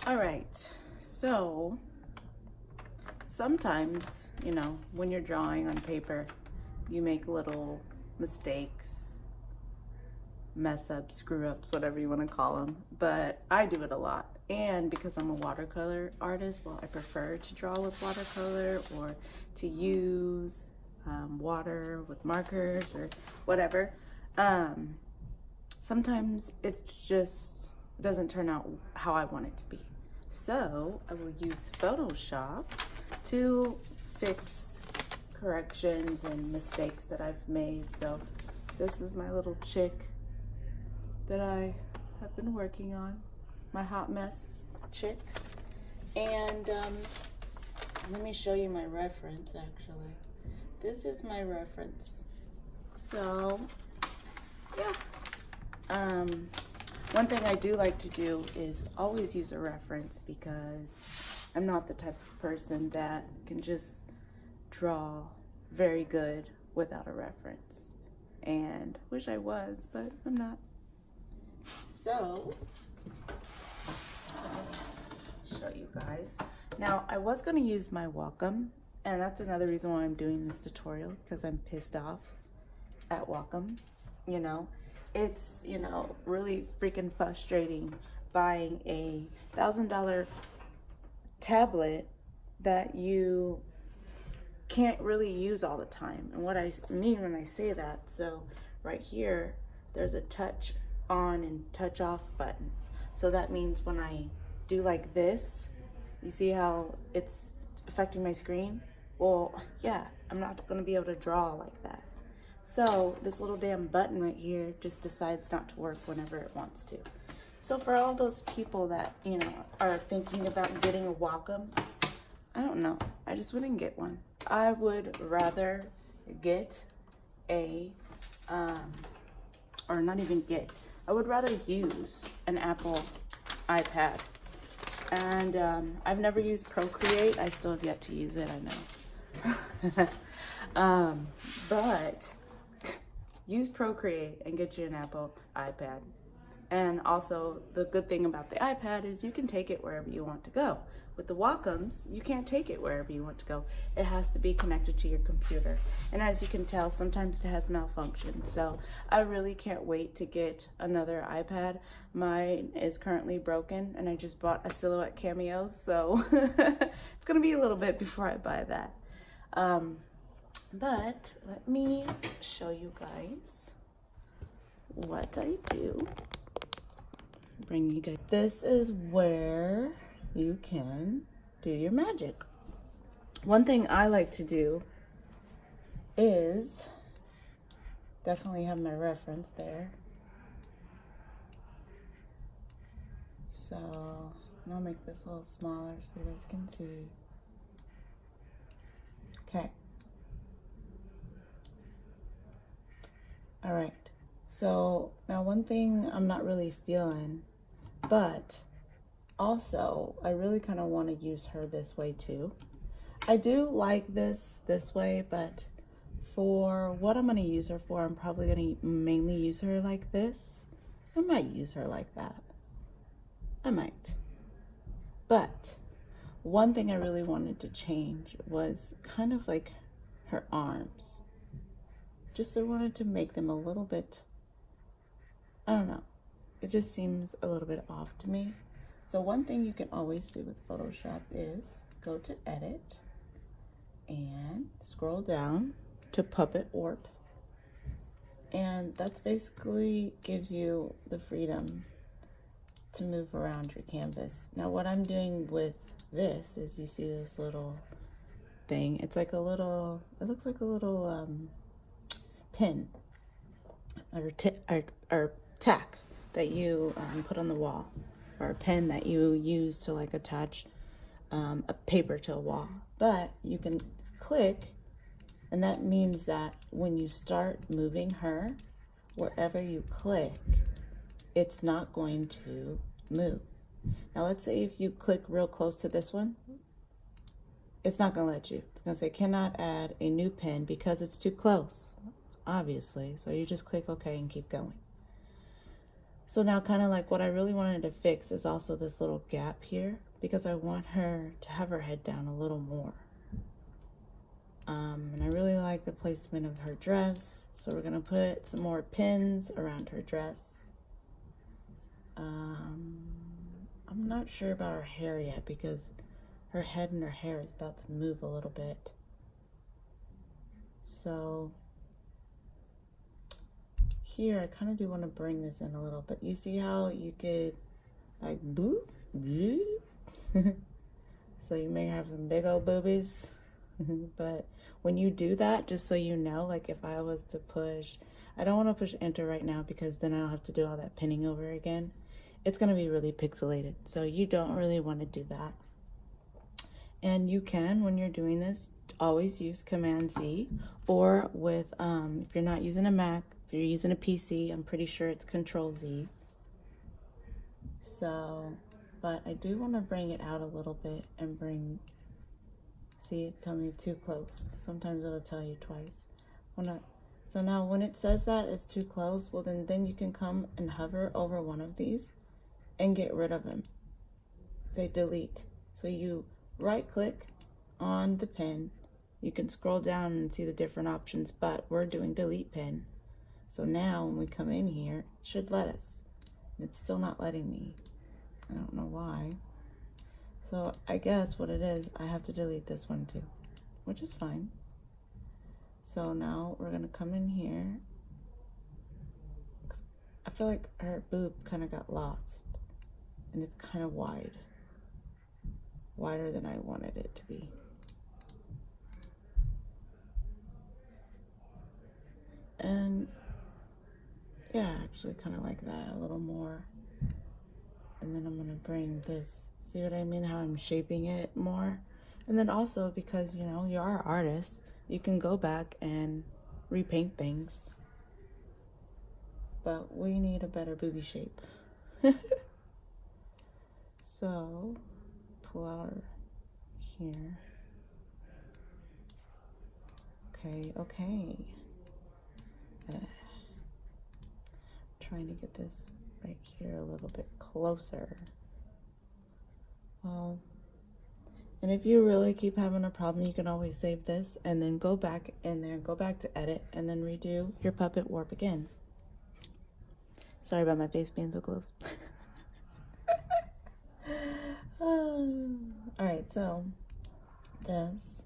All right, so sometimes, you know, when you're drawing on paper, you make little mistakes, mess ups, screw ups, whatever you want to call them, but I do it a lot. And because I'm a watercolor artist, well, I prefer to draw with watercolor or to use water with markers or whatever. Sometimes it's just doesn't turn out how I want it to be. So I will use Photoshop to fix corrections and mistakes that I've made. So this is my little chick that I have been working on, my hot mess chick. And let me show you my reference actually. This is my reference. So yeah. One thing I do like to do is always use a reference because I'm not the type of person that can just draw very good without a reference. And wish I was, but I'm not. So, let me show you guys. Now, I was going to use my Wacom, and that's another reason why I'm doing this tutorial, because I'm pissed off at Wacom, you know. It's, you know, really freaking frustrating buying a $1,000 tablet that you can't really use all the time. And what I mean when I say that, so right here, there's a touch on and touch off button. So that means when I do like this, you see how it's affecting my screen? Well, yeah, I'm not gonna be able to draw like that. So this little damn button right here just decides not to work whenever it wants to. So for all those people that, you know, are thinking about getting a Wacom, I don't know, I just wouldn't get one. I would rather get a, or not even get, I would rather use an Apple iPad. And I've never used Procreate. I still have yet to use it, I know. But use Procreate and get you an Apple iPad. And also, the good thing about the iPad is you can take it wherever you want to go. With the Wacoms, you can't take it wherever you want to go. It has to be connected to your computer. And as you can tell, sometimes it has malfunction. So I really can't wait to get another iPad. Mine is currently broken, and I just bought a Silhouette Cameo, so it's gonna be a little bit before I buy that. But let me show you guys what I do. Bring you guys. This is where you can do your magic. One thing I like to do is definitely have my reference there. So I'll make this a little smaller so you guys can see. Okay. All right. So now one thing I'm not really feeling, but also I really kind of want to use her this way too. I do like this way, but for what I'm going to use her for, I'm probably going to mainly use her like this. I might use her like that. I might. But one thing I really wanted to change was kind of like her arms. Just I wanted to make them a little bit, I don't know, it just seems a little bit off to me. So one thing you can always do with Photoshop is go to Edit and scroll down to Puppet Warp. And that's basically gives you the freedom to move around your canvas. Now what I'm doing with this is, you see this little thing. It's like a little, it looks like a little pin or tack that you put on the wall, or a pen that you use to like attach a paper to a wall. But you can click, and that means that when you start moving her, wherever you click, it's not going to move. Now let's say if you click real close to this one, it's not going to let you. It's going to say cannot add a new pin because it's too close, obviously. So you just click OK and keep going. So now kind of like what I really wanted to fix is also this little gap here, because I want her to have her head down a little more. And I really like the placement of her dress. So we're gonna put some more pins around her dress. I'm not sure about her hair yet because her head and her hair is about to move a little bit. So here I kind of do want to bring this in a little, but you see how you could like boop, boop. So you may have some big old boobies. But when you do that, just so you know, like if I was to push, I don't want to push enter right now because then I'll have to do all that pinning over again. It's going to be really pixelated, so you don't really want to do that. And you can, when you're doing this, always use Command Z, or with if you're not using a Mac, if you're using a PC, I'm pretty sure it's Control Z. So, but I do want to bring it out a little bit and bring, see, it tell me too close. Sometimes it'll tell you twice. So now when it says that it's too close, well then you can come and hover over one of these and get rid of them. Say delete. So you right click on the pin. You can scroll down and see the different options, but we're doing delete pin. So now when we come in here, it should let us. And it's still not letting me. I don't know why. So I guess what it is, I have to delete this one too, which is fine. So now we're gonna come in here. I feel like her boob kind of got lost and it's kind of wide. Wider than I wanted it to be. And yeah, actually kind of like that a little more. And then I'm gonna bring this, see what I mean, how I'm shaping it more. And then also because, you know, you are artists, you can go back and repaint things. But we need a better booby shape. So, pull out here. Okay. Trying to get this right here a little bit closer. Well, and if you really keep having a problem, you can always save this and then go back in there, go back to edit, and then redo your puppet warp again. Sorry about my face being so close. Alright, so this.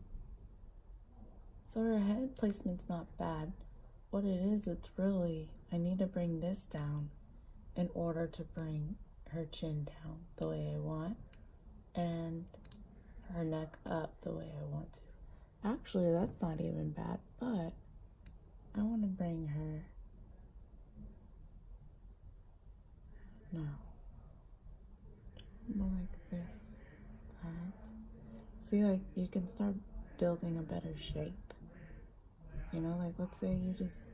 So her head placement's not bad. What it is, it's really, I need to bring this down in order to bring her chin down the way I want and her neck up the way I want to. Actually, that's not even bad, but I want to bring her, no, more like this, that. See, like, you can start building a better shape. You know, like, let's say you just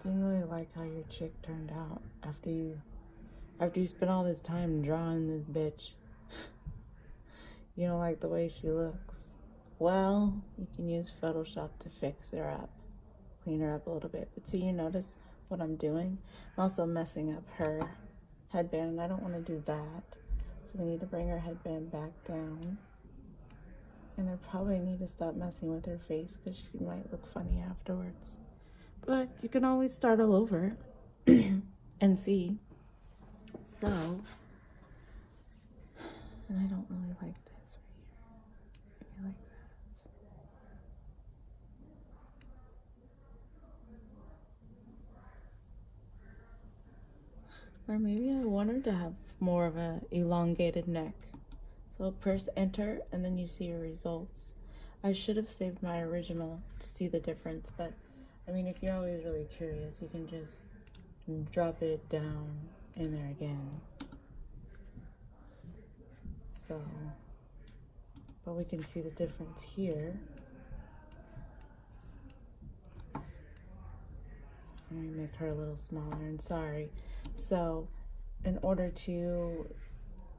didn't really like how your chick turned out after you spent all this time drawing this bitch. You don't like the way she looks. Well, you can use Photoshop to fix her up, clean her up a little bit. But see, you notice what I'm doing? I'm also messing up her headband, and I don't want to do that. So we need to bring her headband back down. And I probably need to stop messing with her face because she might look funny afterwards. But you can always start all over and see. So, and I don't really like this right here. Maybe like that. Or maybe I want her to have more of a elongated neck. So press enter and then you see your results. I should have saved my original to see the difference, but I mean, if you're always really curious, you can just drop it down in there again. So, but we can see the difference here. Let me make her a little smaller, and sorry. So, in order to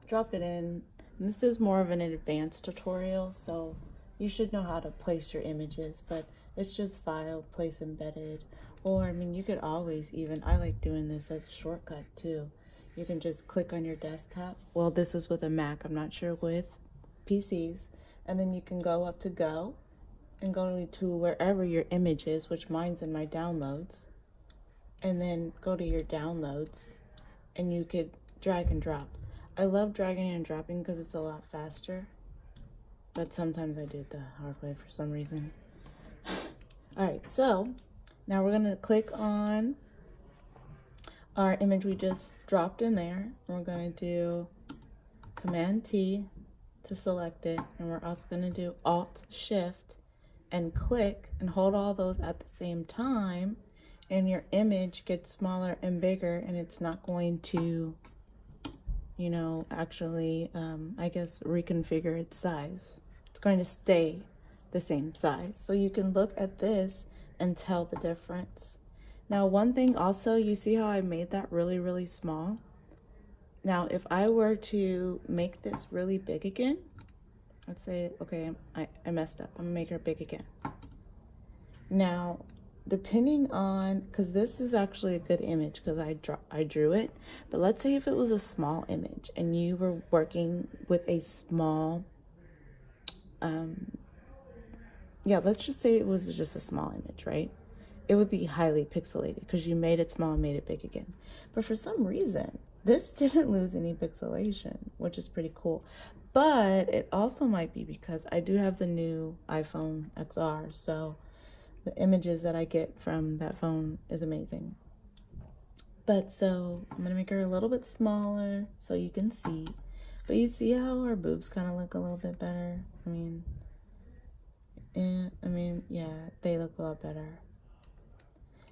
drop it in, and this is more of an advanced tutorial, so you should know how to place your images, but it's just file, place embedded, or I mean, you could always even, I like doing this as a shortcut too. you can just click on your desktop. Well, this is with a Mac, I'm not sure with PCs. And then you can go up to go and go to wherever your image is, which mine's in my downloads. And then go to your downloads and you could drag and drop. I love dragging and dropping because it's a lot faster, but sometimes I do it the hard way for some reason. All right, so now we're gonna click on our image we just dropped in there. We're gonna do Command T to select it, and we're also gonna do Alt Shift and click and hold all those at the same time, and your image gets smaller and bigger, and it's not going to, you know, actually, I guess, reconfigure its size. It's going to stay the same size. So you can look at this and tell the difference. Now, one thing also, you see how I made that really, really small? Now, if I were to make this really big again, let's say, okay, I messed up. I'm gonna make her big again. Now, depending on, because this is actually a good image because I drew it, but let's say if it was a small image and you were working with a small, yeah, let's just say it was just a small image, right? It would be highly pixelated because you made it small and made it big again. But for some reason, this didn't lose any pixelation, which is pretty cool. But it also might be because I do have the new iPhone XR, so the images that I get from that phone is amazing. But so I'm gonna make her a little bit smaller so you can see. But you see how her boobs kind of look a little bit better? Yeah, they look a lot better.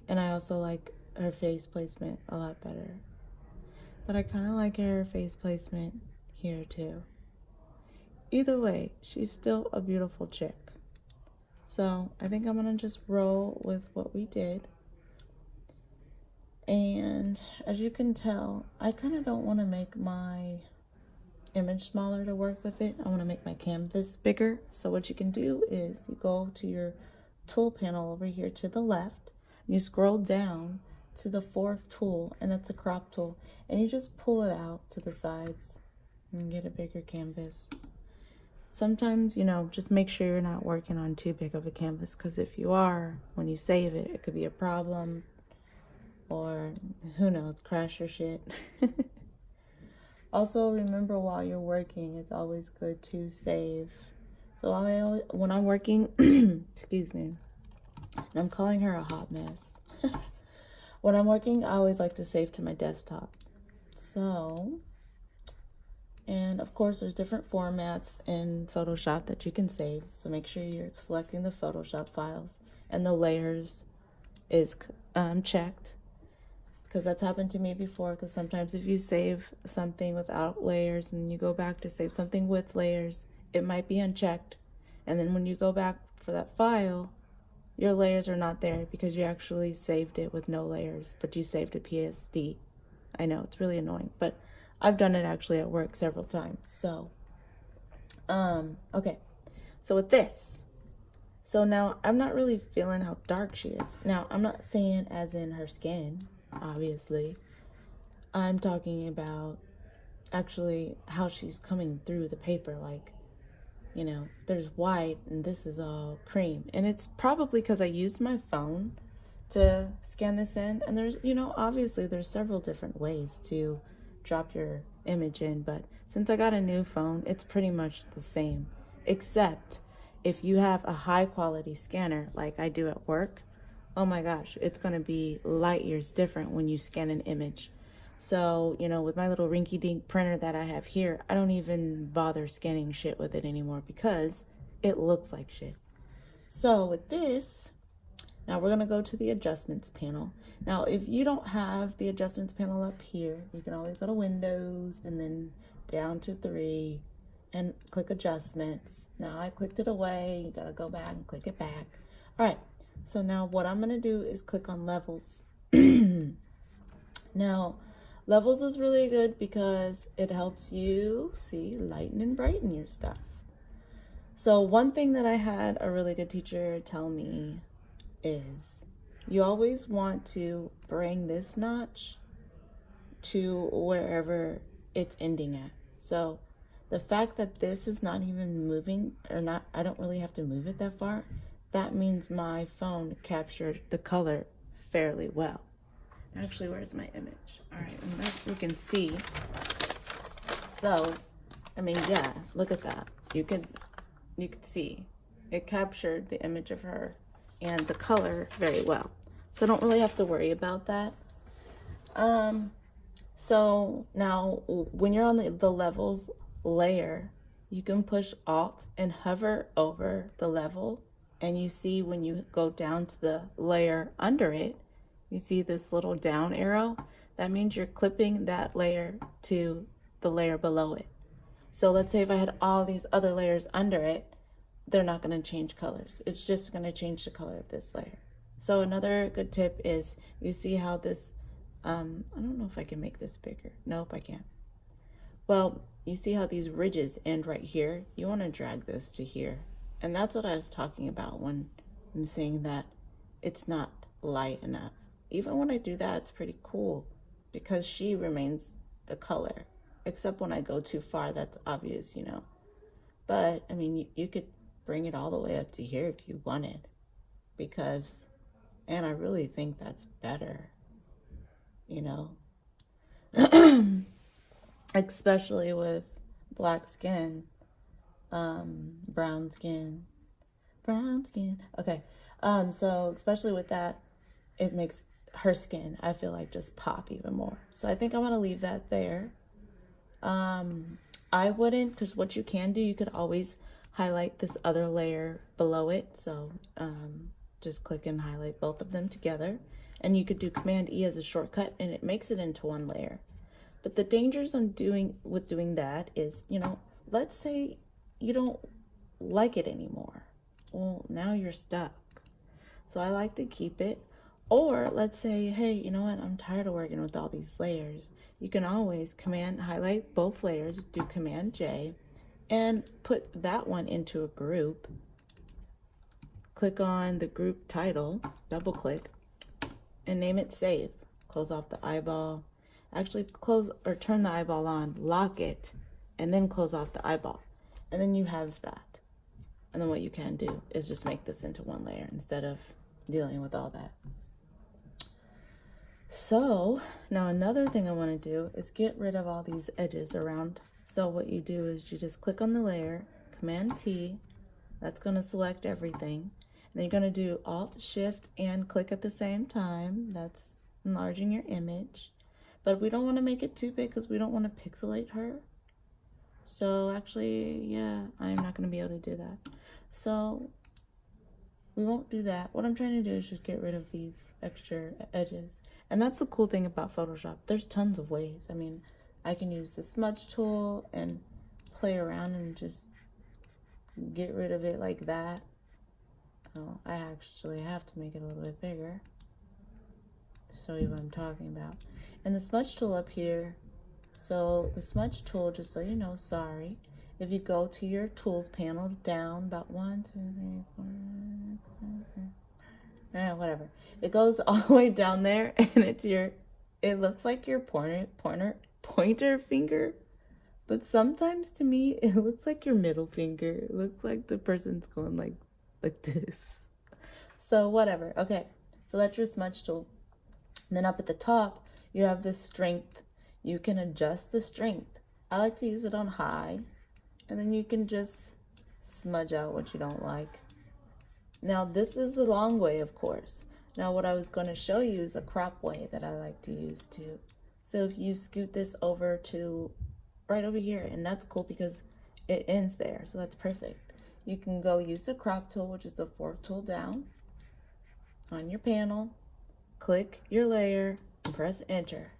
And I also like her face placement a lot better. But I kind of like her face placement here too. Either way, she's still a beautiful chick. So I think I'm gonna just roll with what we did. And as you can tell, I kind of don't want to make my image smaller to work with it. I want to make my canvas bigger. So what you can do is you go to your tool panel over here to the left, and you scroll down to the fourth tool, and that's the crop tool, and you just pull it out to the sides and get a bigger canvas. Sometimes, you know, just make sure you're not working on too big of a canvas, because if you are, when you save it, it could be a problem, or who knows, crash your shit. Also, remember while you're working, it's always good to save. So when I'm working, excuse me, I'm calling her a hot mess. When I'm working, I always like to save to my desktop. So, and of course, there's different formats in Photoshop that you can save. So make sure you're selecting the Photoshop files, and the layers is checked. Because that's happened to me before, because sometimes if you save something without layers and you go back to save something with layers, it might be unchecked. And then when you go back for that file, your layers are not there because you actually saved it with no layers, but you saved a PSD. I know, it's really annoying, but I've done it actually at work several times. So, okay. So with this, so now I'm not really feeling how dark she is. Now, I'm not saying as in her skin, obviously. I'm talking about actually how she's coming through the paper. Like, you know, there's white and this is all cream, and it's probably because I used my phone to scan this in, and there's, you know, obviously there's several different ways to drop your image in, but since I got a new phone, it's pretty much the same, except if you have a high quality scanner like I do at work, oh my gosh, it's gonna be light years different when you scan an image. So, you know, with my little rinky-dink printer that I have here, I don't even bother scanning shit with it anymore because it looks like shit. So with this, now we're gonna go to the adjustments panel. Now, if you don't have the adjustments panel up here, you can always go to Windows and then down to 3 and click adjustments. Now I clicked it away, you gotta go back and click it back. All right. So now what I'm going to do is click on levels. Now, levels is really good because it helps you see, lighten and brighten your stuff. So one thing that I had a really good teacher tell me is you always want to bring this notch to wherever it's ending at. So the fact that this is not even moving, or not, I don't really have to move it that far, that means my phone captured the color fairly well. Actually, where's my image? All right, and that you can see. So, I mean, yeah, look at that. You can see it captured the image of her and the color very well. So I don't really have to worry about that. So now when you're on the levels layer, you can push Alt and hover over the level, and you see when you go down to the layer under it, you see this little down arrow. That means you're clipping that layer to the layer below it. So let's say if I had all these other layers under it, they're not going to change colors. It's just going to change the color of this layer. So another good tip is, you see how this, I don't know if I can make this bigger. Nope, I can't. Well, you see how these ridges end right here? You want to drag this to here. And that's what I was talking about when I'm saying that it's not light enough. Even when I do that, it's pretty cool because she remains the color. Except when I go too far, that's obvious, you know. But, I mean, you could bring it all the way up to here if you wanted. Because, and I really think that's better, you know. Especially with black skin, brown skin. Okay, so especially with that, it makes her skin, I feel like, just pop even more. So I think I'm gonna leave that there. I wouldn't, because what you can do, you could always highlight this other layer below it. So just click and highlight both of them together, and you could do Command E as a shortcut, and it makes it into one layer. But the dangers on doing that is, you know, let's say you don't like it anymore. Well, now you're stuck. So I like to keep it. Or let's say, hey, you know what, I'm tired of working with all these layers. You can always highlight both layers, do Command J, and put that one into a group. Click on the group title, double click, and name it Save. Close off the eyeball. Actually close or turn the eyeball on, lock it, and then close off the eyeball. And then you have that. And then what you can do is just make this into one layer instead of dealing with all that. So now another thing I want to do is get rid of all these edges around. So what you do is you just click on the layer, Command T, that's going to select everything. And then you're going to do Alt, Shift, and click at the same time. That's enlarging your image. But we don't want to make it too big because we don't want to pixelate her. So actually, yeah, I'm not going to be able to do that. So we won't do that. What I'm trying to do is just get rid of these extra edges. And that's the cool thing about Photoshop. There's tons of ways. I mean, I can use the Smudge Tool and play around and just get rid of it like that. Oh, I actually have to make it a little bit bigger to show you what I'm talking about. And the Smudge Tool up here, so the Smudge Tool, just so you know, sorry, if you go to your Tools panel down about 1, 2, 3, 4, 5, whatever. It goes all the way down there, and it looks like your pointer finger, but sometimes to me it looks like your middle finger. It looks like the person's going like this. So whatever. Okay, so that's your Smudge Tool. And then up at the top you have the strength. You can adjust the strength. I like to use it on high, and then you can just smudge out what you don't like. Now this is the long way, of course. Now what I was going to show you is a crop way that I like to use too. So if you scoot this over to right over here, and that's cool because it ends there, so that's perfect. You can go use the crop tool, which is the 4th tool down on your panel, click your layer, and press enter.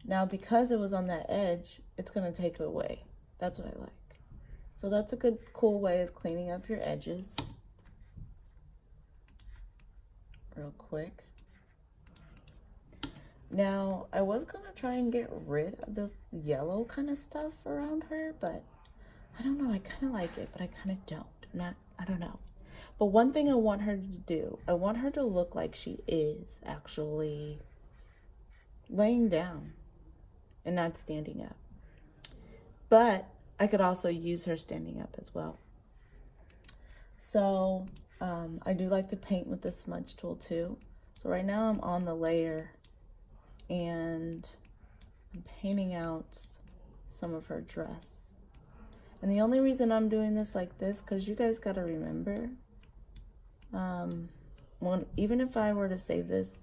Now because it was on that edge, it's going to take it away. That's what I like. So that's a good, cool way of cleaning up your edges. Real quick. Now, I was going to try and get rid of this yellow kind of stuff around her, but I don't know. I kind of like it, but I kind of don't. I don't know. But one thing I want her to do, I want her to look like she is actually laying down and not standing up. But I could also use her standing up as well. So I do like to paint with the smudge tool too. So right now I'm on the layer and I'm painting out some of her dress. And the only reason I'm doing this like this, because you guys got to remember, even if I were to save this,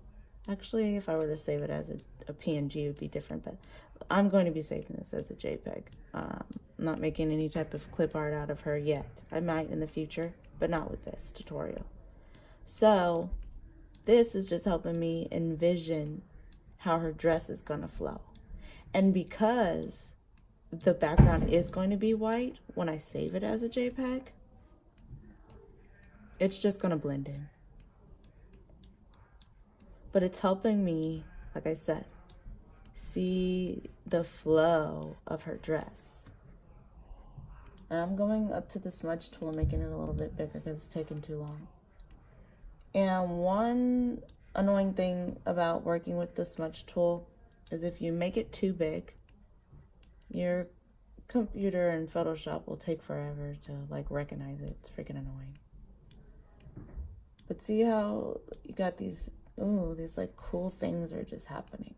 actually if I were to save it as a PNG it would be different, but I'm going to be saving this as a JPEG. I'm not making any type of clip art out of her yet. I might in the future, but not with this tutorial. So this is just helping me envision how her dress is going to flow. And because the background is going to be white when I save it as a JPEG, it's just going to blend in. But it's helping me, like I said, see the flow of her dress. And I'm going up to the smudge tool, making it a little bit bigger because it's taking too long. And one annoying thing about working with the smudge tool is if you make it too big, your computer and Photoshop will take forever to like recognize it. It's freaking annoying. But see how you got these, ooh, these like cool things are just happening.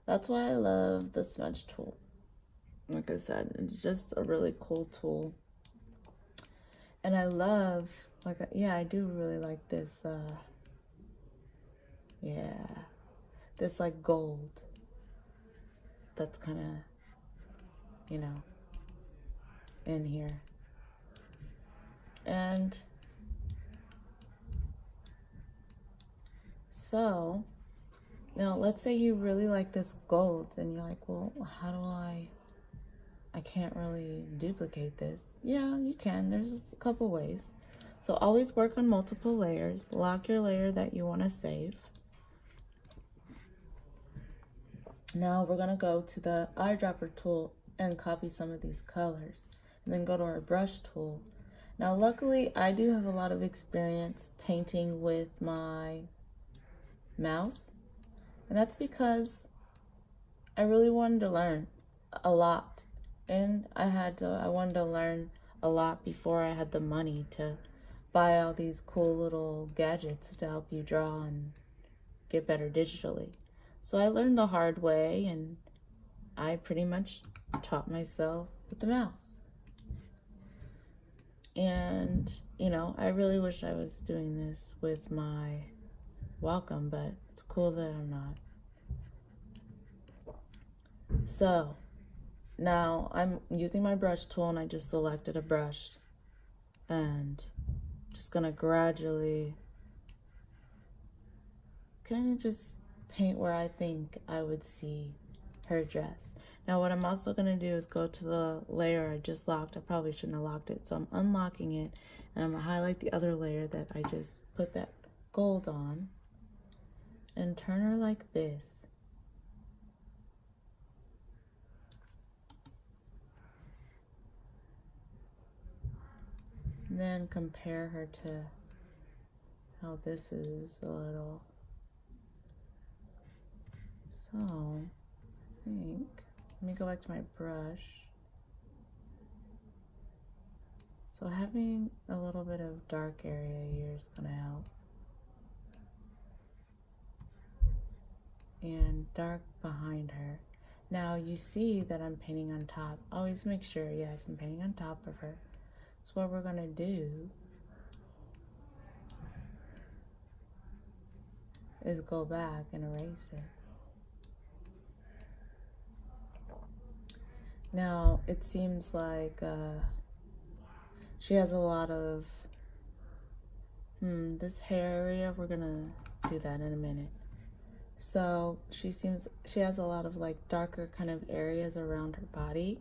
That's why I love the smudge tool. Like I said, it's just a really cool tool. And I love, like, yeah, I do really like this, yeah, this like gold. That's kind of, you know, in here. And so now let's say you really like this gold and you're like, well, how do I can't really duplicate this. Yeah, you can. There's a couple ways. So always work on multiple layers. Lock your layer that you want to save. Now we're going to go to the eyedropper tool and copy some of these colors. And then go to our brush tool. Now luckily I do have a lot of experience painting with my mouse. And that's because I really wanted to learn a lot. And I wanted to learn a lot before I had the money to buy all these cool little gadgets to help you draw and get better digitally. So I learned the hard way, and I pretty much taught myself with the mouse. And, you know, I really wish I was doing this with my Wacom, but it's cool that I'm not. So now I'm using my brush tool, and I just selected a brush and just gonna gradually kind of just paint where I think I would see her dress. Now what I'm also gonna do is go to the layer I just locked. I probably shouldn't have locked it, so I'm unlocking it, and I'm gonna highlight the other layer that I just put that gold on and turn her like this. Then compare her to how this is a little. So I think, let me go back to my brush. So having a little bit of dark area here is gonna help. And dark behind her. Now you see that I'm painting on top. Always make sure, yes, I'm painting on top of her. So what we're gonna do is go back and erase it. Now it seems like she has a lot of this hair area. We're gonna do that in a minute. So she has a lot of like darker kind of areas around her body.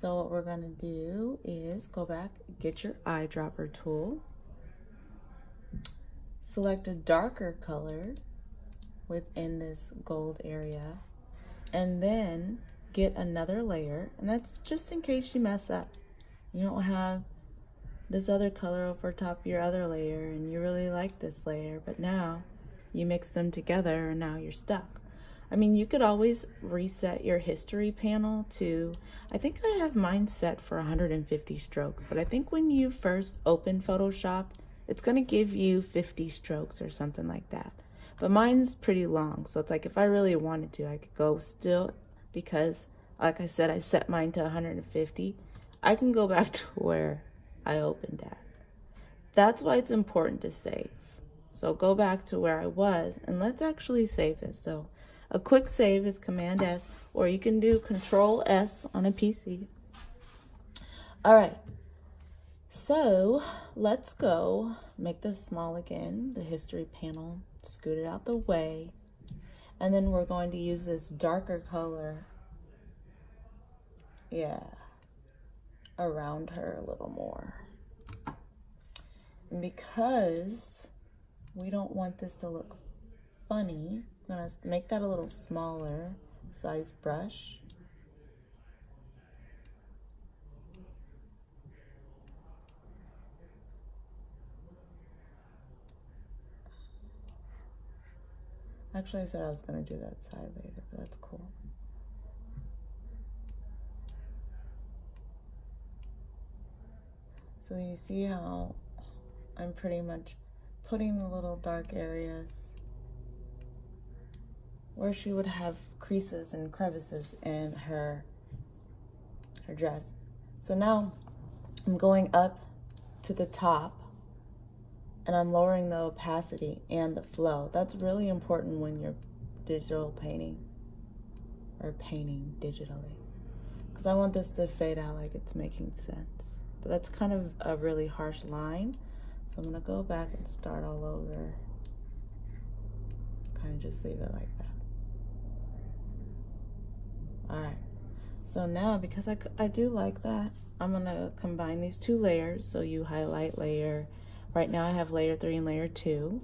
So what we're gonna do is go back, get your eyedropper tool, select a darker color within this gold area, and then get another layer. And that's just in case you mess up. You don't have this other color over top of your other layer and you really like this layer, but now you mix them together and now you're stuck. I mean, you could always reset your history panel to, I think I have mine set for 150 strokes, but I think when you first open Photoshop, it's going to give you 50 strokes or something like that. But mine's pretty long, so it's like if I really wanted to, I could go still, because like I said, I set mine to 150. I can go back to where I opened at. That's why it's important to save. So go back to where I was, and let's actually save this. So a quick save is Command S, or you can do Control S on a PC. All right, so let's go make this small again, the history panel, scoot it out the way, and then we're going to use this darker color, around her a little more. And because we don't want this to look funny, I'm gonna make that a little smaller size brush. Actually, I said I was gonna do that side later, but that's cool. So you see how I'm pretty much putting the little dark areas where she would have creases and crevices in her dress. So now I'm going up to the top and I'm lowering the opacity and the flow. That's really important when you're digital painting or painting digitally, because I want this to fade out like it's making sense. But that's kind of a really harsh line. So I'm gonna go back and start all over. Kind of just leave it like that. All right, so now because I do like that, I'm gonna combine these two layers. So you highlight layer, right now I have layer 3 and layer 2.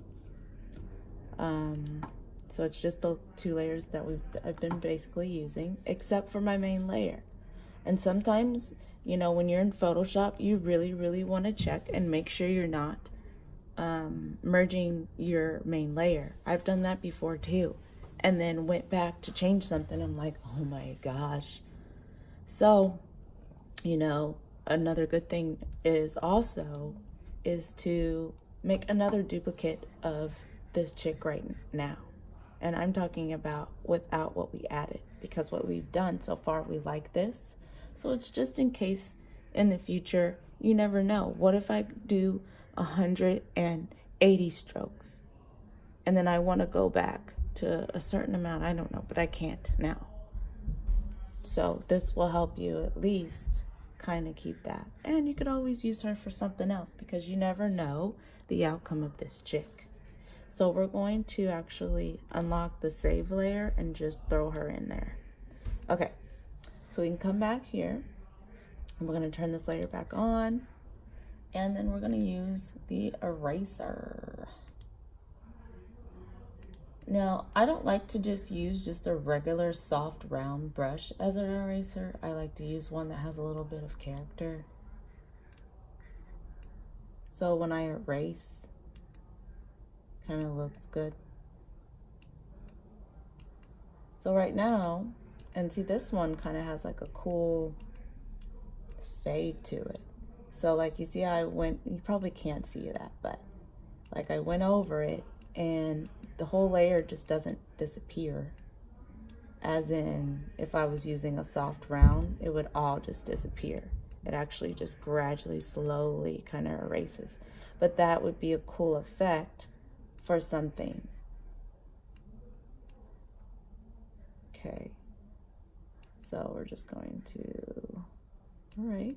So it's just the 2 layers that I've been basically using, except for my main layer. And sometimes, you know, when you're in Photoshop, you really want to check and make sure you're not merging your main layer. I've done that before too, and then went back to change something. I'm like, oh my gosh. So, you know, another good thing is to make another duplicate of this chick right now. And I'm talking about without what we added, because what we've done so far, we like this. So it's just in case in the future, you never know. What if I do 180 strokes and then I want to go back to a certain amount? I don't know, but I can't now. So this will help you at least kind of keep that. And you could always use her for something else, because you never know the outcome of this chick. So we're going to actually unlock the save layer and just throw her in there. Okay, so we can come back here and we're going to turn this layer back on, and then we're going to use the eraser. Now, I don't like to just use just a regular soft round brush as an eraser. I like to use one that has a little bit of character. So when I erase, kind of looks good. So right now, and see, this one kind of has like a cool fade to it. So like you see, you probably can't see that, but like I went over it and the whole layer just doesn't disappear. As in, if I was using a soft round, it would all just disappear. It actually just gradually, slowly kind of erases. But that would be a cool effect for something. Okay, so we're just going to erase.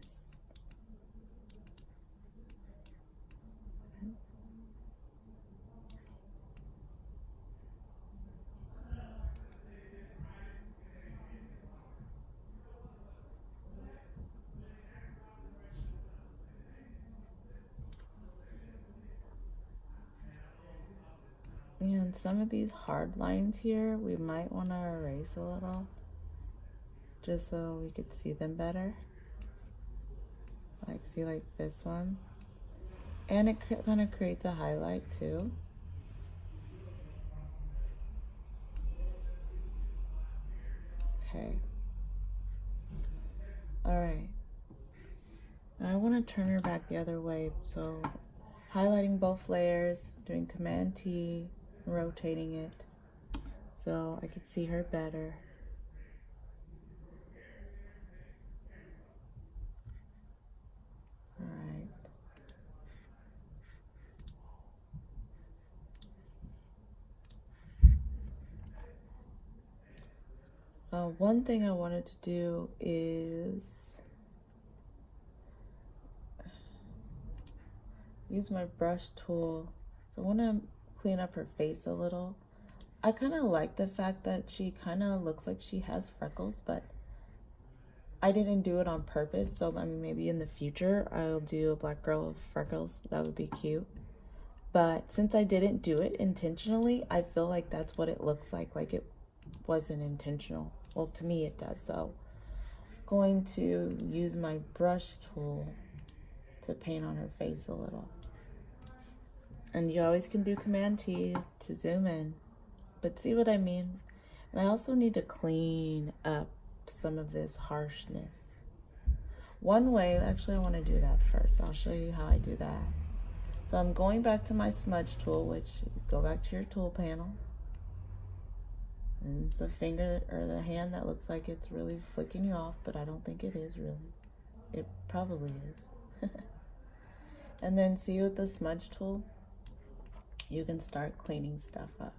And some of these hard lines here, we might want to erase a little, just so we could see them better. Like, see, like this one. And it kind of creates a highlight too. Okay. All right. Now I want to turn her back the other way. So highlighting both layers, doing Command T, rotating it so I could see her better. All right. One thing I wanted to do is use my brush tool. So I want to clean up her face a little. I kind of like the fact that she kind of looks like she has freckles, but I didn't do it on purpose. So I mean, maybe in the future I'll do a black girl with freckles. That would be cute. But since I didn't do it intentionally, I feel like that's what it looks like it wasn't intentional. Well, to me it does. So I'm going to use my brush tool to paint on her face a little. And you always can do Command T to zoom in, but see what I mean? And I also need to clean up some of this harshness. One way, actually I want to do that first. I'll show you how I do that. So I'm going back to my smudge tool, which go back to your tool panel. And it's the finger or the hand that looks like it's really flicking you off, but I don't think it is really. It probably is. And then see with the smudge tool, you can start cleaning stuff up.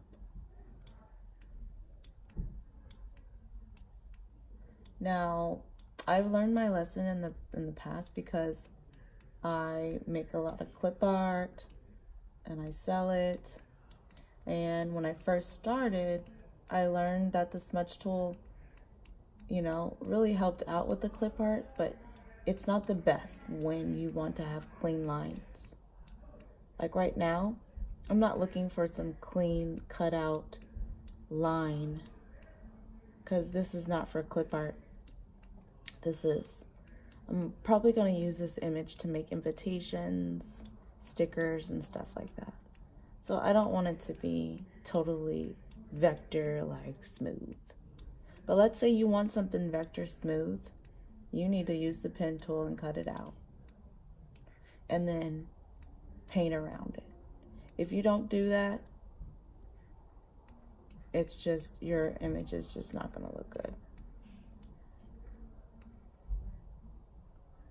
Now, I've learned my lesson in the past because I make a lot of clip art and I sell it. And when I first started, I learned that the smudge tool, you know, really helped out with the clip art, but it's not the best when you want to have clean lines. Like right now, I'm not looking for some clean cut out line because this is not for clip art. I'm probably going to use this image to make invitations, stickers, and stuff like that. So I don't want it to be totally vector like smooth. But let's say you want something vector smooth, you need to use the pen tool and cut it out. And then paint around it. If you don't do that, it's just, your image is just not going to look good.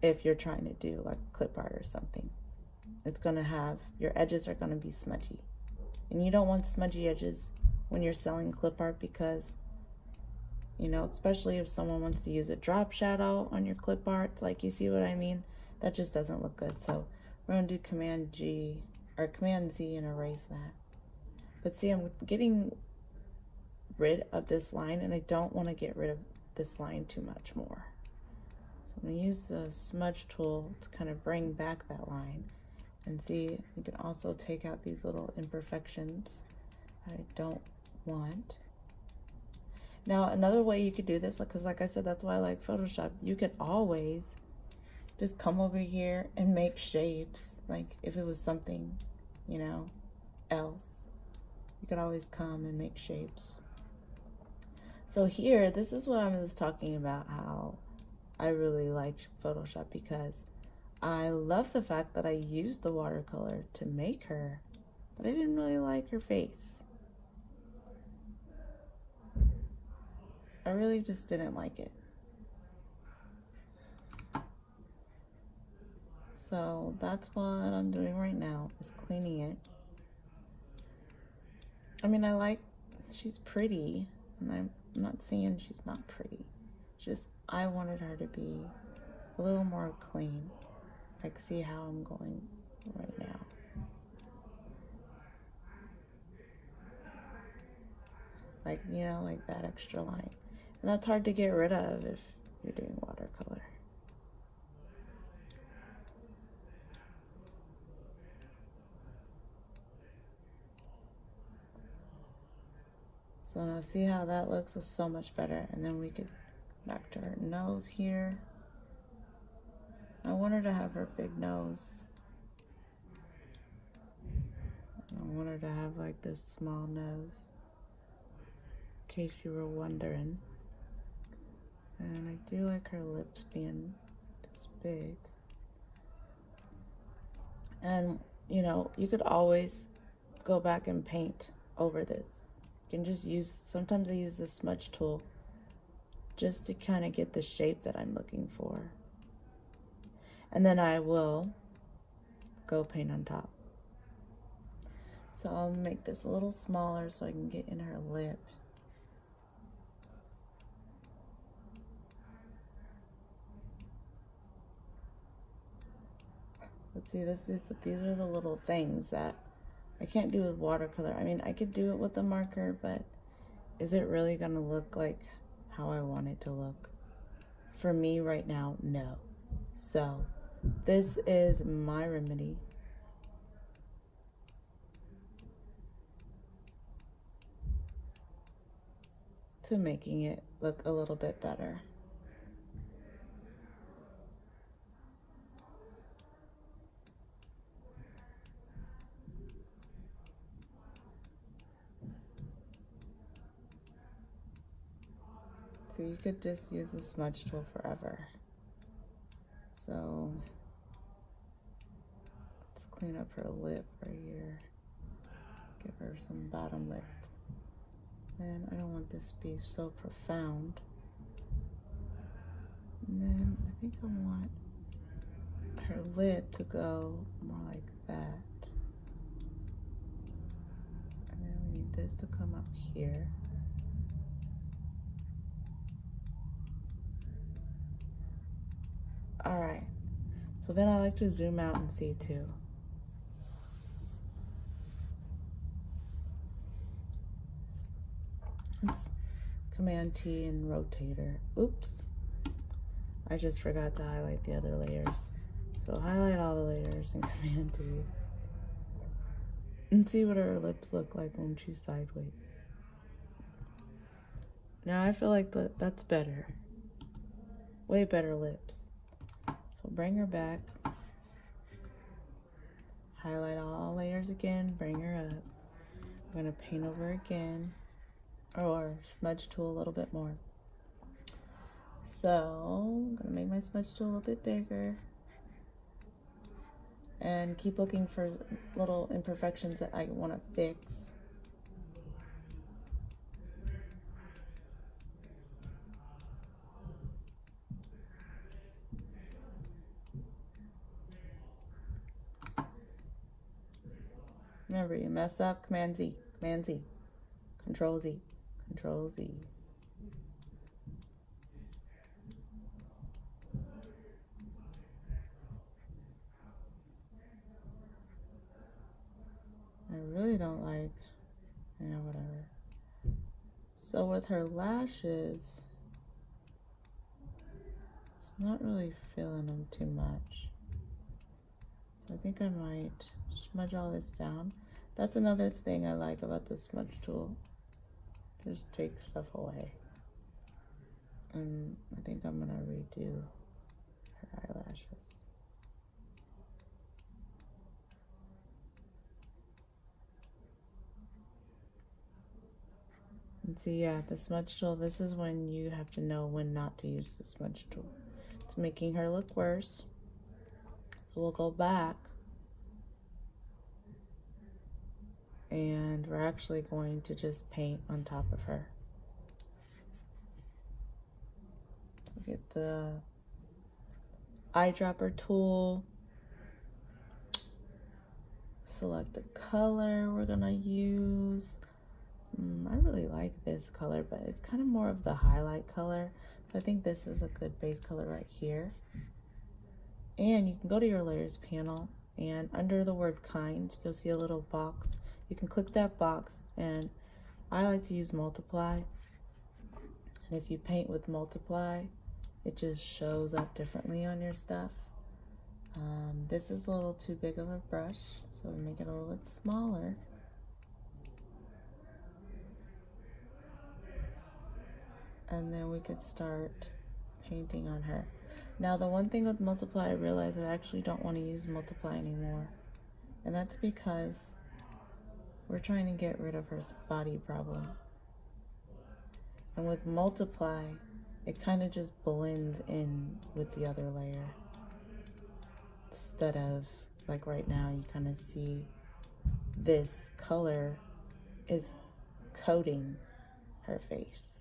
If you're trying to do like clip art or something, it's going to have, your edges are going to be smudgy. And you don't want smudgy edges when you're selling clip art because, you know, especially if someone wants to use a drop shadow on your clip art, like, you see what I mean? That just doesn't look good. So we're going to do Command G or Command Z and erase that. But see, I'm getting rid of this line and I don't want to get rid of this line too much more. So I'm going to use the smudge tool to kind of bring back that line. And see, you can also take out these little imperfections I don't want. Now, another way you could do this, because like I said, that's why I like Photoshop. You could always just come over here and make shapes. Like if it was something, you know, else, you could always come and make shapes. So here, this is what I was talking about, how I really like Photoshop, because I love the fact that I used the watercolor to make her, but I didn't really like her face. I really just didn't like it. So that's what I'm doing right now, is cleaning it. I mean, she's pretty, and I'm not saying she's not pretty. It's just, I wanted her to be a little more clean. Like, see how I'm going right now. Like, you know, like that extra line. And that's hard to get rid of if you're doing watercolor. So now see how that looks? It's so much better. And then we could back to her nose here. I want her to have her big nose. I want her to have like this small nose, in case you were wondering. And I do like her lips being this big. And, you know, you could always go back and paint over this. You can just use, sometimes I use the smudge tool just to kind of get the shape that I'm looking for. And then I will go paint on top. So I'll make this a little smaller so I can get in her lip. Let's see, these are the little things that I can't do with watercolor. I mean, I could do it with a marker, but is it really gonna look like how I want it to look? For me right now, no. So this is my remedy. To making it look a little bit better. So you could just use the smudge tool forever. So let's clean up her lip right here. Give her some bottom lip. And I don't want this to be so profound. And then I think I want her lip to go more like that. And then we need this to come up here. All right, so then I like to zoom out and see too. Let's Command T and rotator. Oops, I just forgot to highlight the other layers. So highlight all the layers and Command T. And see what her lips look like when she's sideways. Now I feel like that's better. Way better lips. So bring her back. Highlight all layers again, bring her up. I'm gonna paint over again. Or smudge tool a little bit more. So I'm gonna make my smudge tool a little bit bigger and keep looking for little imperfections that I want to fix. Remember, you mess up, Command Z, Command Z, Control Z, Control Z. I really don't like, yeah, whatever. So with her lashes, it's not really feeling them too much. So I think I might smudge all this down. That's another thing I like about the smudge tool. Just take stuff away. And I think I'm gonna redo her eyelashes. And see, yeah, the smudge tool, this is when you have to know when not to use the smudge tool. It's making her look worse. So we'll go back. And we're actually going to just paint on top of her. Get the eyedropper tool. Select a color we're gonna use. I really like this color, but it's kind of more of the highlight color. So I think this is a good base color right here. And you can go to your layers panel, and under the word kind, you'll see a little box. You can click that box, and I like to use multiply. And if you paint with multiply, it just shows up differently on your stuff. This is a little too big of a brush, so we make it a little bit smaller. And then we could start painting on her. Now the one thing with multiply, I realize I actually don't want to use multiply anymore. And that's because we're trying to get rid of her body problem. And with multiply, it kind of just blends in with the other layer. Instead of, like right now, you kind of see this color is coating her face.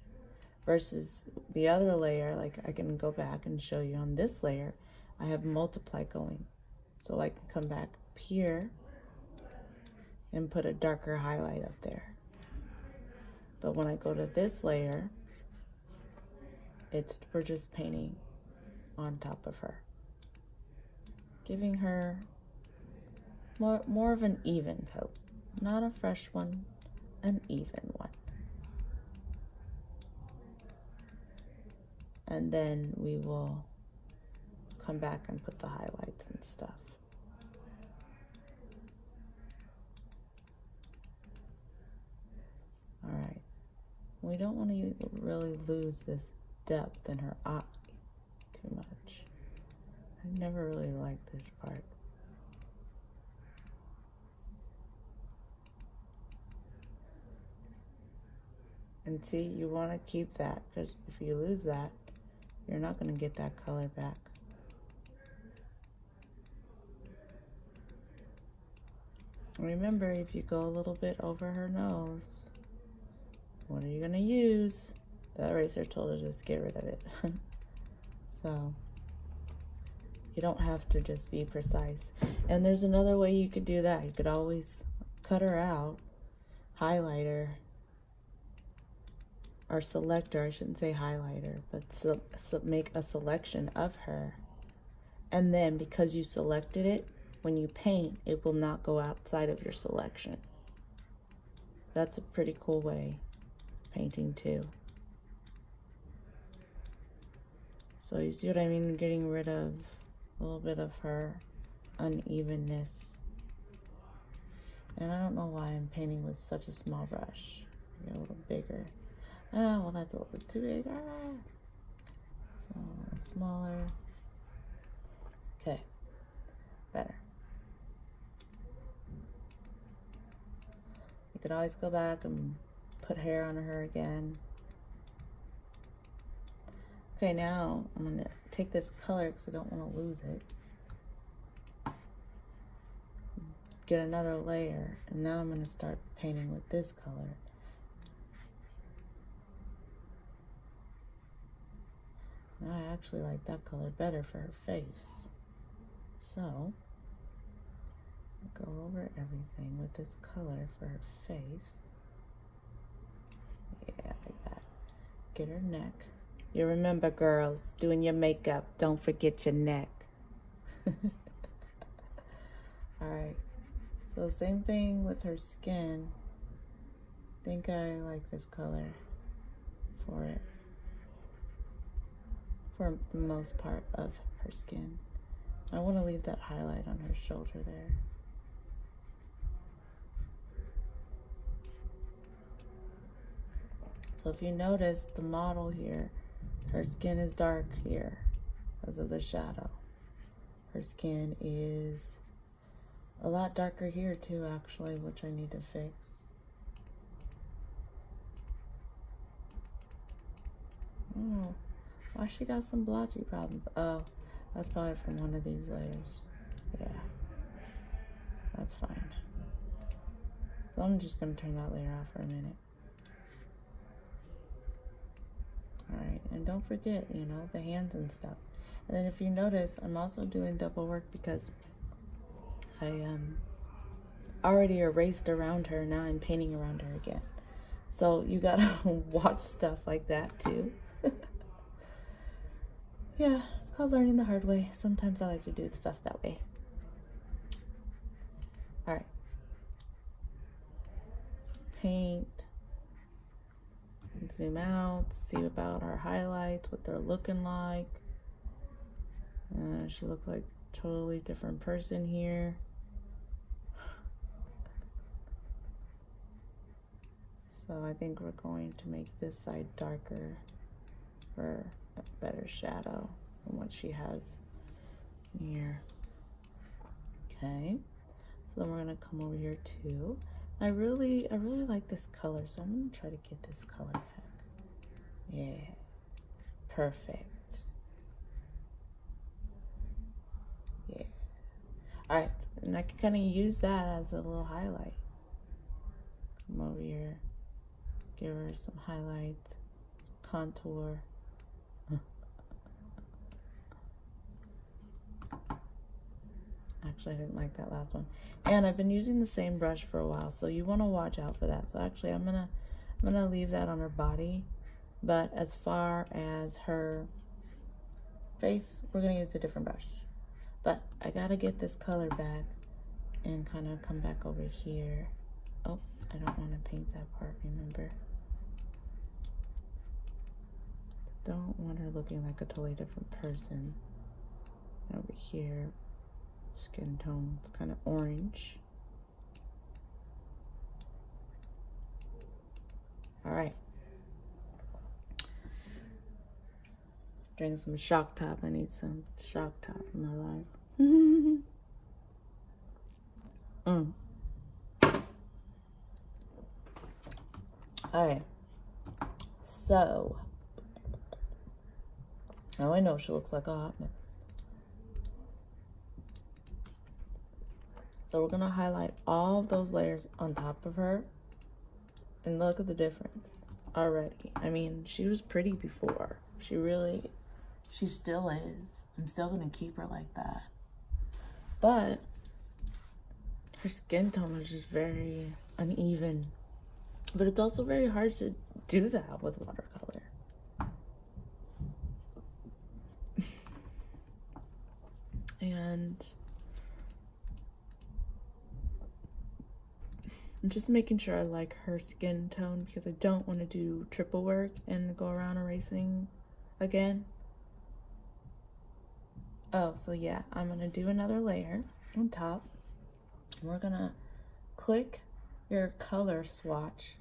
Versus the other layer, like I can go back and show you on this layer, I have multiply going. So I can come back up here and put a darker highlight up there. But when I go to this layer, we're just painting on top of her, giving her more of an even coat, not a fresh one, an even one. And then we will come back and put the highlights and stuff. All right. We don't want to really lose this depth in her eye too much. I never really liked this part. And see, you want to keep that, because if you lose that, you're not going to get that color back. Remember, if you go a little bit over her nose, what are you going to use? The eraser tool to just get rid of it. So, you don't have to just be precise. And there's another way you could do that. You could always cut her out, highlight her, or select her, I shouldn't say highlighter, but make a selection of her. And then because you selected it, when you paint, it will not go outside of your selection. That's a pretty cool way of painting too. So you see what I mean? Getting rid of a little bit of her unevenness. And I don't know why I'm painting with such a small brush. Get a little bigger. Ah, well, that's a little bit too big. Ah. So, smaller. Okay, better. You could always go back and put hair on her again. Okay, now I'm going to take this color because I don't want to lose it. Get another layer, and now I'm going to start painting with this color. I actually like that color better for her face. So, go over everything with this color for her face. Yeah, like that. Get her neck. You remember, girls, doing your makeup, don't forget your neck. Alright, so same thing with her skin. I think I like this color for it. For the most part of her skin. I want to leave that highlight on her shoulder there. So if you notice the model here, her skin is dark here because of the shadow. Her skin is a lot darker here too, actually, which I need to fix. Oh, why she got some blotchy problems? Oh, that's probably from one of these layers. Yeah, that's fine. So I'm just gonna turn that layer off for a minute. Alright, and don't forget, you know, the hands and stuff. And then if you notice, I'm also doing double work because I already erased around her. Now I'm painting around her again. So you gotta watch stuff like that too. Yeah, it's called learning the hard way. Sometimes I like to do stuff that way. Alright. Paint. Zoom out, see about our highlights, what they're looking like. She looks like a totally different person here. So I think we're going to make this side darker for a better shadow than what she has here. Okay, so then we're gonna come over here too. I really like this color, so I'm gonna try to get this color back. Yeah, Perfect. Yeah. Alright, and I can kind of use that as a little highlight. Come over here, give her some highlights, contour. Actually, I didn't like that last one. And I've been using the same brush for a while, so you want to watch out for that. So actually, I'm gonna leave that on her body, but as far as her face, we're gonna use a different brush. But I gotta get this color back and kind of come back over here. Oh, I don't want to paint that part, remember? Don't want her looking like a totally different person. And over here, skin tone, it's kind of orange. All right. Drink some Shock Top. I need some Shock Top in my life. All right. So, now I know she looks like a hot mess. So we're gonna highlight all of those layers on top of her, and look at the difference already. I mean, she was pretty before. She still is. I'm still gonna keep her like that. But her skin tone is just very uneven. But it's also very hard to do that with watercolor. And I'm just making sure I like her skin tone because I don't want to do triple work and go around erasing again. Oh, so yeah, I'm gonna do another layer on top. We're gonna click your color swatch,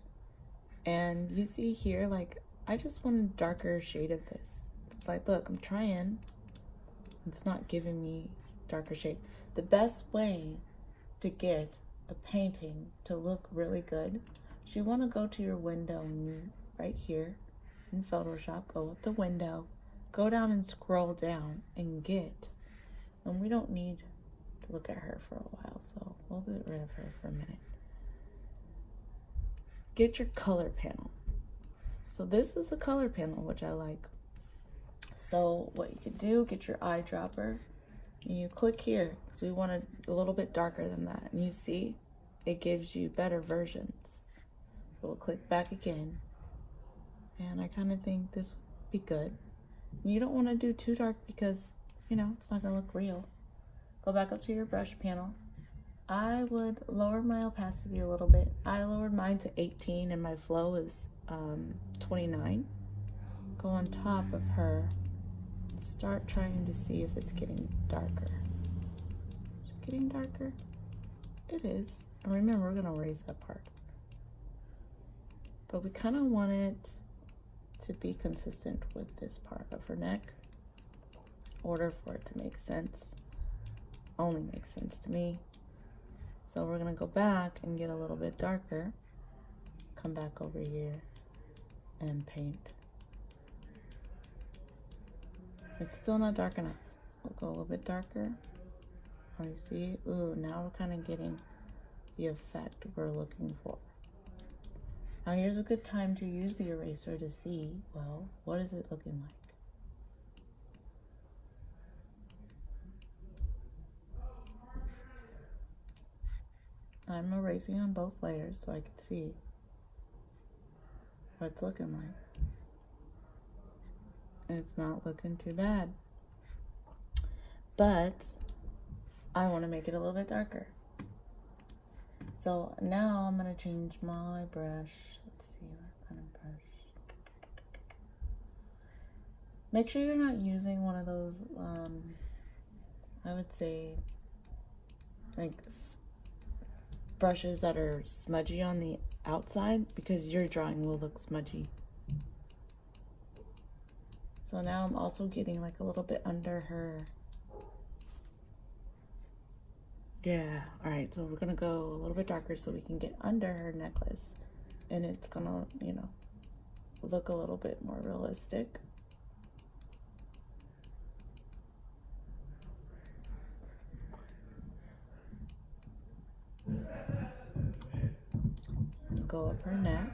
and you see here, like, I just want a darker shade of this. It's like, look, I'm trying. It's not giving me darker shade. The best way to get a painting to look really good, so you want to go to your window and you, right here in Photoshop, go up to window, go down and scroll down and get, and we don't need to look at her for a while, so we'll get rid of her for a minute. Get your color panel. So this is the color panel, which I like. So what you could do, get your eyedropper, and you click here, because we want it a little bit darker than that, and you see it gives you better versions. So we'll click back again, and I kind of think this would be good. You don't want to do too dark because, you know, it's not going to look real. Go back up to your brush panel. I would lower my opacity a little bit. I lowered mine to 18 and my flow is 29. Go on top of her. Start trying to see if it's getting darker. Is it getting darker? It is. And remember, we're going to erase that part. But we kind of want it to be consistent with this part of her neck. In order for it to make sense. Only makes sense to me. So we're going to go back and get a little bit darker. Come back over here and paint. It's still not dark enough. We'll go a little bit darker. Oh, you see? Ooh, now we're kind of getting the effect we're looking for. Now here's a good time to use the eraser to see, well, what is it looking like? I'm erasing on both layers so I can see what it's looking like. It's not looking too bad. But I want to make it a little bit darker. So now I'm going to change my brush. Let's see what kind of brush. Make sure you're not using one of those, I would say, like brushes that are smudgy on the outside, because your drawing will look smudgy. So now I'm also getting like a little bit under her. Yeah, all right, so we're gonna go a little bit darker so we can get under her necklace, and it's gonna, you know, look a little bit more realistic. of her neck.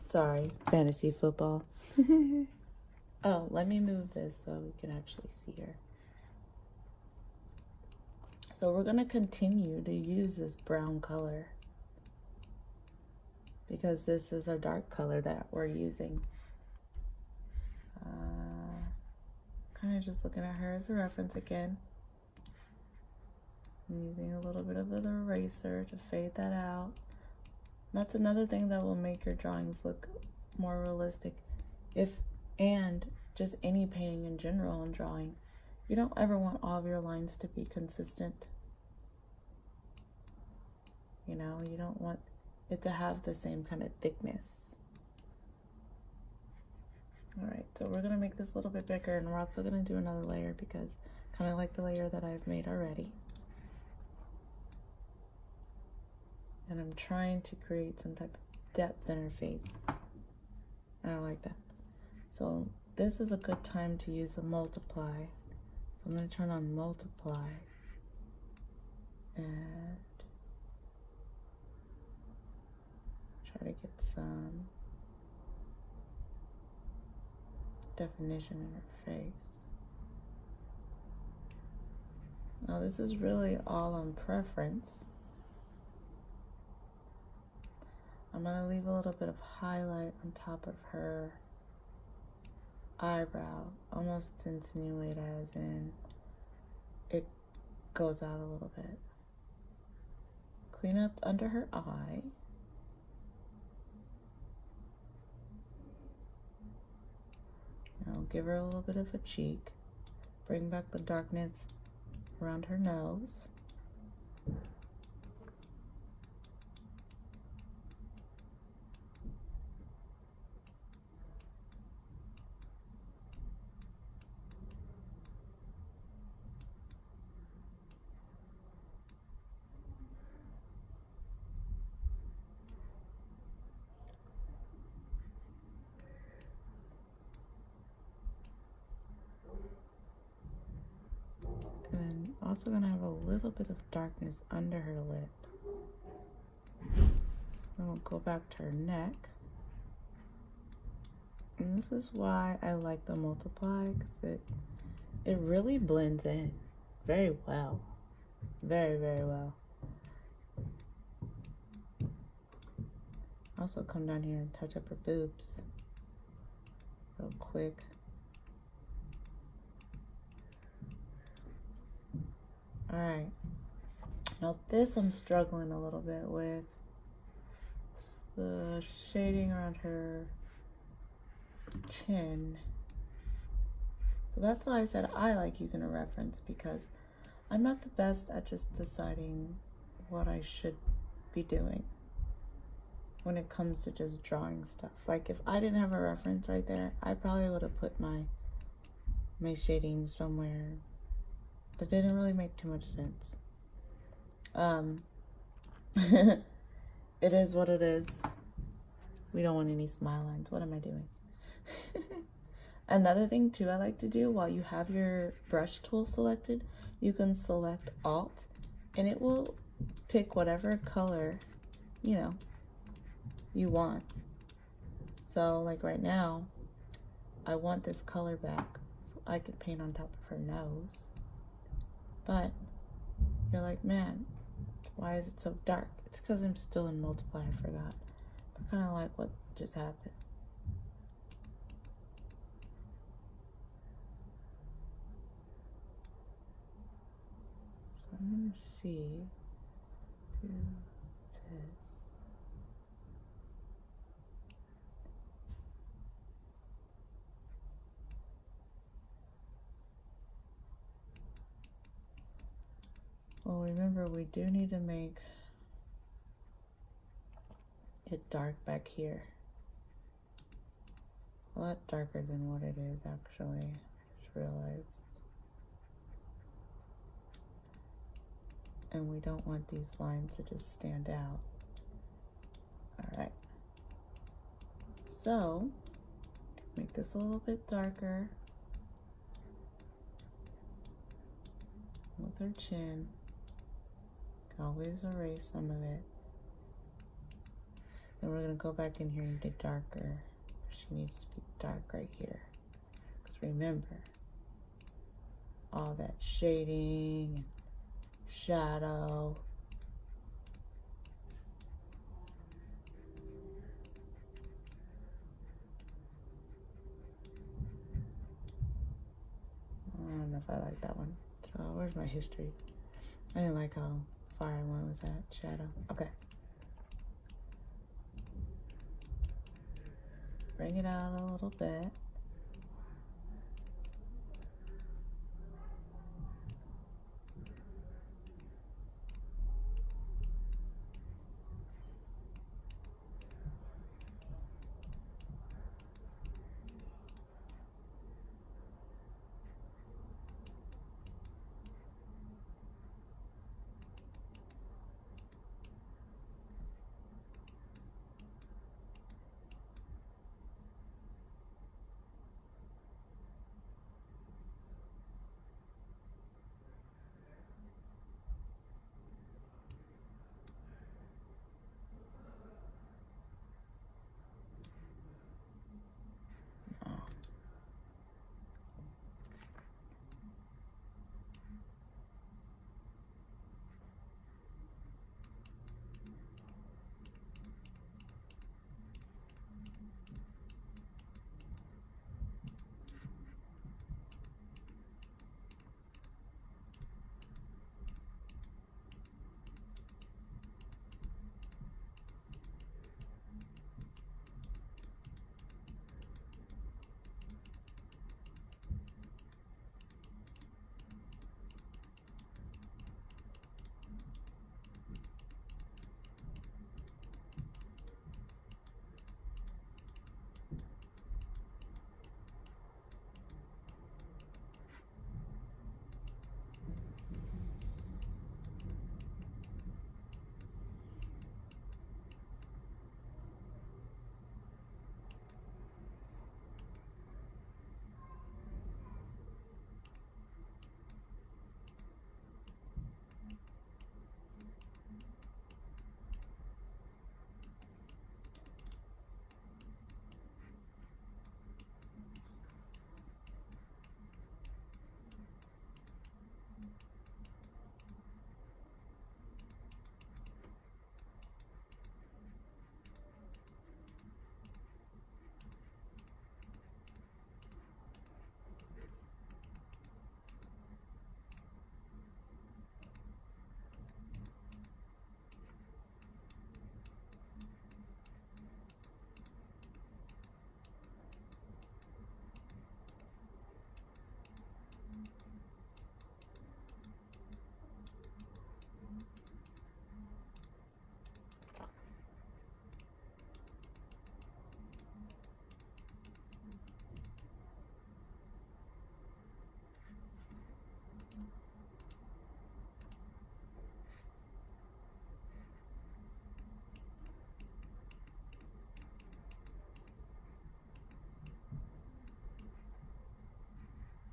Sorry, fantasy football. Oh, let me move this so we can actually see her. So we're going to continue to use this brown color because this is our dark color that we're using. Kind of just looking at her as a reference again. I'm using a little bit of an eraser to fade that out. That's another thing that will make your drawings look more realistic. And just any painting in general and drawing, you don't ever want all of your lines to be consistent. You know, you don't want it to have the same kind of thickness. All right, so we're gonna make this a little bit bigger, and we're also gonna do another layer because kind of like the layer that I've made already. And I'm trying to create some type of depth in her face. I don't like that. So this is a good time to use the multiply. So I'm going to turn on multiply and try to get some definition in her face. Now this is really all on preference. I'm going to leave a little bit of highlight on top of her eyebrow, almost insinuate as in it goes out a little bit. Clean up under her eye. Now give her a little bit of a cheek. Bring back the darkness around her nose. And also gonna have a little bit of darkness under her lip. Then we'll go back to her neck. And this is why I like the multiply, because it really blends in very well. Very, very well. Also come down here and touch up her boobs real quick. Alright, now this I'm struggling a little bit with. It's the shading around her chin. So that's why I said I like using a reference, because I'm not the best at just deciding what I should be doing when it comes to just drawing stuff. Like if I didn't have a reference right there, I probably would have put my shading somewhere. That didn't really make too much sense. It is what it is. We don't want any smile lines. What am I doing? Another thing too I like to do, while you have your brush tool selected, you can select Alt and it will pick whatever color, you know, you want. So like right now, I want this color back so I could paint on top of her nose. But you're like, man, why is it so dark? It's because I'm still in multiply, I forgot. I kind of like what just happened. So I'm going to do this. Well, remember, we do need to make it dark back here. A lot darker than what it is, actually. I just realized. and we don't want these lines to just stand out. All right, so make this a little bit darker with her chin. Can always erase some of it. Then we're gonna go back in here and get darker. She needs to be dark right here. Because remember, all that shading and shadow. I don't know if I like that one. So where's my history? I didn't like how far I went with that shadow. Okay. Bring it out a little bit.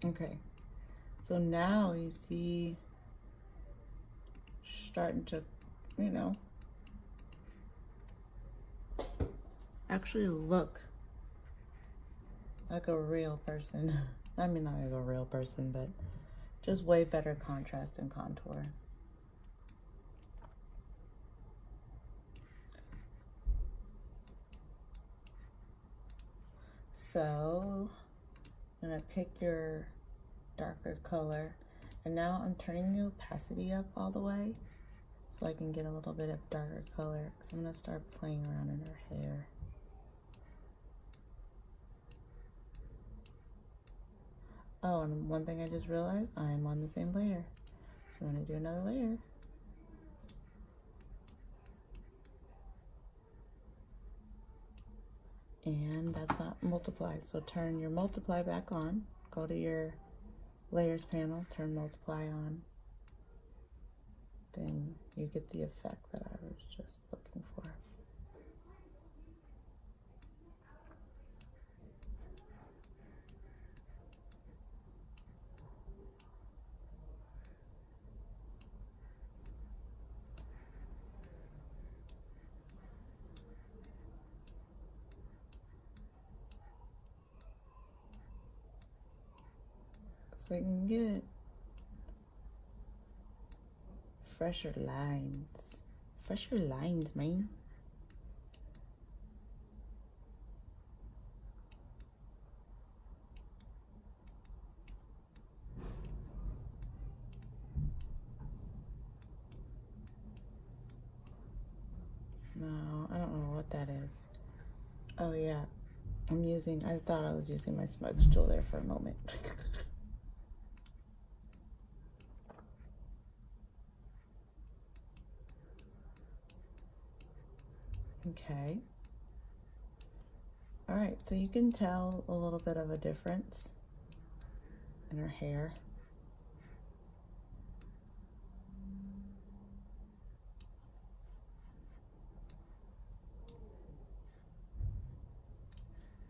Okay, so now you see starting to, you know, actually look like a real person. I mean, not like a real person, but just way better contrast and contour. So I'm gonna pick your darker color, and now I'm turning the opacity up all the way so I can get a little bit of darker color, because I'm gonna start playing around in her hair. Oh, and one thing I just realized, I'm on the same layer. So I'm gonna do another layer. And that's not multiply. So turn your multiply back on. Go to your layers panel, turn multiply on. then you get the effect that I was just looking for. So you can get fresher lines. Fresher lines, man. No, I don't know what that is. Oh yeah, I thought I was using my smudge tool there for a moment. Okay. All right, so you can tell a little bit of a difference in her hair.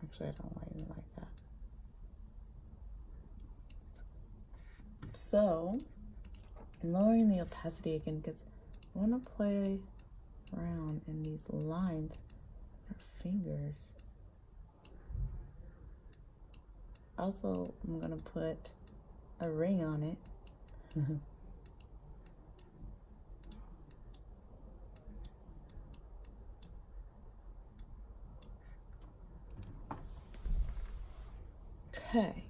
Actually, I don't like that. So, I'm lowering the opacity again because I want to play around in these lines, her fingers. Also, I'm gonna put a ring on it. Okay.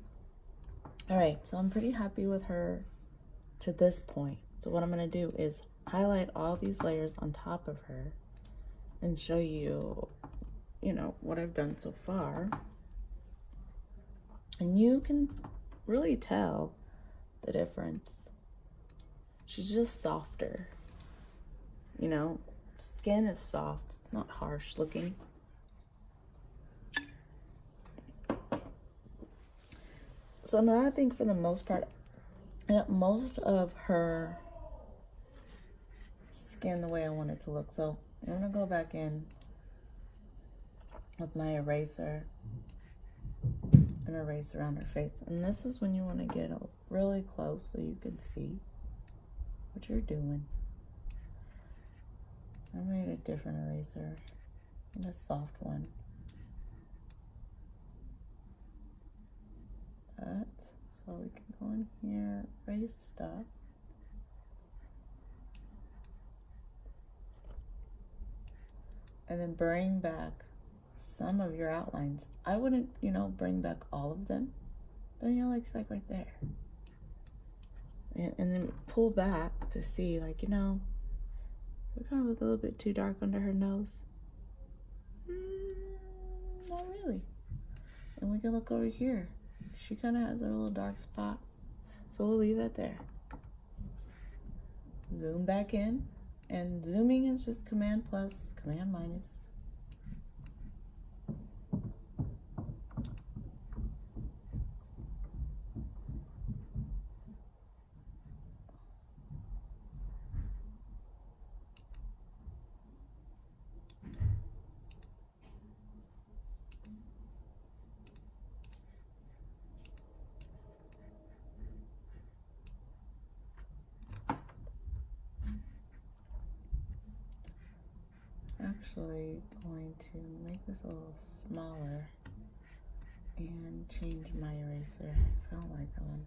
All right, so I'm pretty happy with her to this point. So what I'm gonna do is highlight all these layers on top of her and show you, what I've done so far. And you can really tell the difference. She's just softer. Skin is soft. It's not harsh looking. So now I think for the most part, I got most of her skin the way I want it to look. So I'm gonna go back in with my eraser and erase around her face. And this is when you want to get really close so you can see what you're doing. I made a different eraser, and a soft one. So we can go in here, erase stuff. And then bring back some of your outlines. I wouldn't, bring back all of them, but then it's like right there. And then pull back to see, we kind of look a little bit too dark under her nose. Not really. And we can look over here. She kind of has a little dark spot. So we'll leave that there. Zoom back in. And zooming is just Command plus, Command minus. Actually going to make this a little smaller and change my eraser. I don't like that one.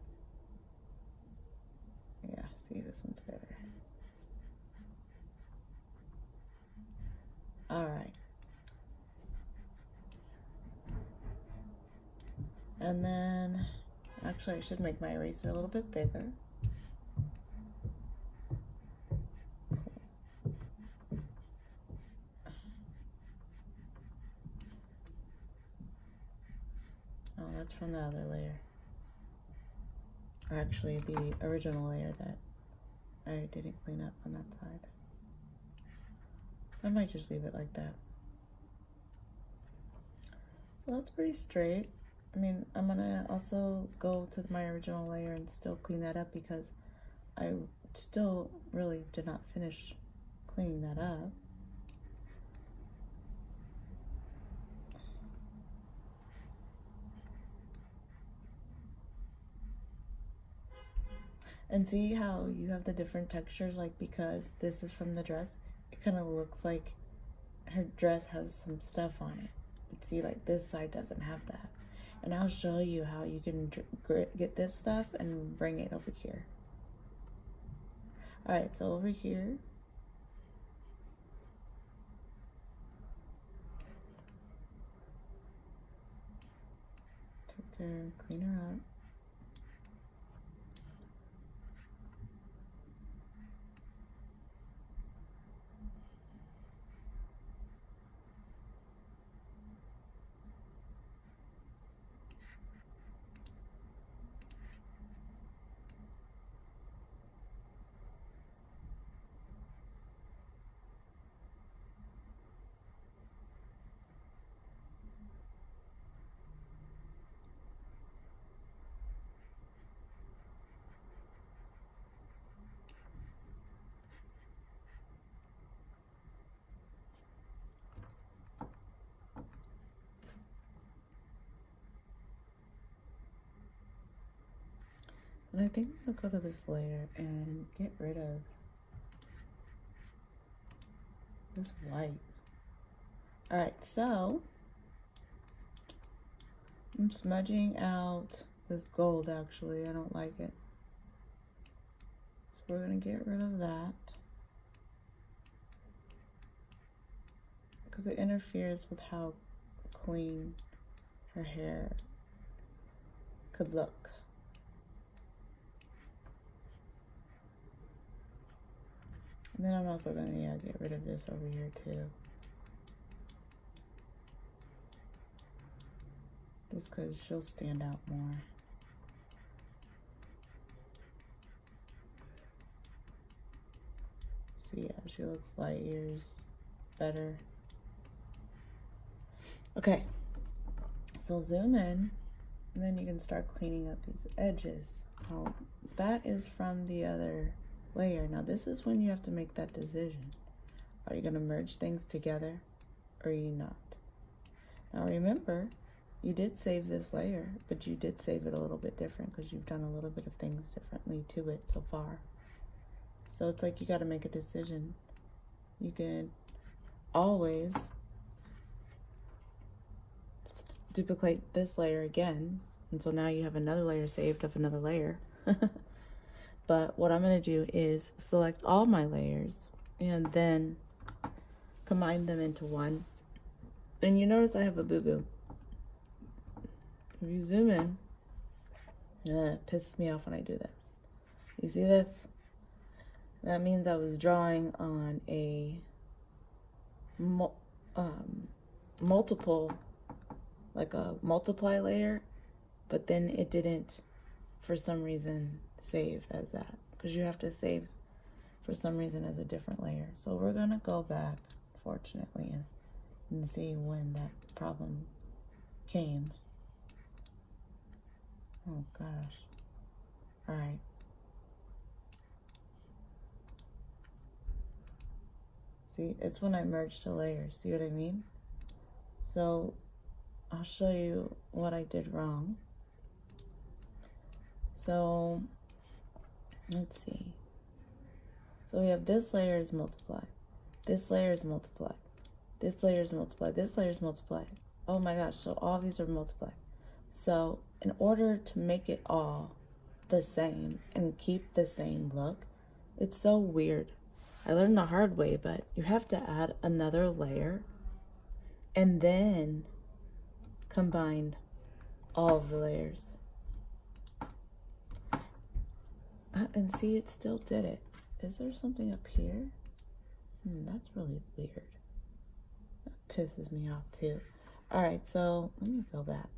Yeah, see, this one's better. All right. And then, actually I should make my eraser a little bit bigger. That's from the other layer, or actually the original layer that I didn't clean up on that side. I might just leave it like that. So that's pretty straight. I mean, I'm gonna also go to my original layer and still clean that up because I still really did not finish cleaning that up. And see how you have the different textures, like because this is from the dress, it kind of looks like her dress has some stuff on it. But see, like this side doesn't have that. And I'll show you how you can get this stuff and bring it over here. All right, so over here, take her, clean her up. And I think I'm gonna go to this layer and get rid of this white. All right, so I'm smudging out this gold. Actually, I don't like it. So we're gonna get rid of that because it interferes with how clean her hair could look. And then I'm also gonna get rid of this over here too. Just because she'll stand out more. So yeah, she looks light years better. Okay, so zoom in, and then you can start cleaning up these edges. Oh, that is from the other layer. Now this is when you have to make that decision. Are you going to merge things together or are you not? Now remember, you did save this layer, but you did save it a little bit different because you've done a little bit of things differently to it so far. So it's like you got to make a decision. You can always duplicate this layer again, and so now you have another layer saved of another layer. But what I'm going to do is select all my layers and then combine them into one. And you notice I have a boo-boo. If you zoom in, it pisses me off when I do this. You see this? That means I was drawing on a multiple, like a multiply layer, but then it didn't, for some reason, save as that, because you have to save for some reason as a different layer. So we're gonna go back, fortunately, and see when that problem came. Oh gosh. All right. See, it's when I merged the layers. See what I mean? So I'll show you what I did wrong. So let's see. So we have this layer is multiplied. This layer is multiplied. This layer is multiplied. This layer is multiplied. Oh my gosh, so all these are multiplied. So in order to make it all the same and keep the same look, it's so weird. I learned the hard way, but you have to add another layer and then combine all of the layers. And see, it still did it. Is there something up here? That's really weird. That pisses me off too. All right, so let me go back.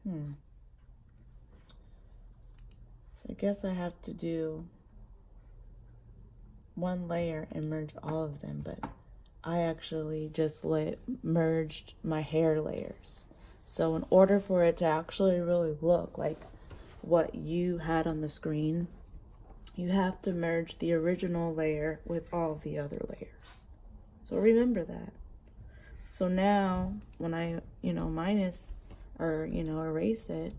So I guess I have to do one layer and merge all of them, but I actually just merged my hair layers. So in order for it to actually really look like what you had on the screen, you have to merge the original layer with all the other layers. So remember that. So now when I, minus or, erase it,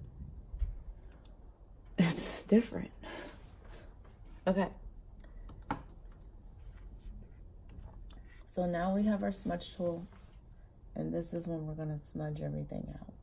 it's different. Okay. So now we have our smudge tool, and this is when we're going to smudge everything out.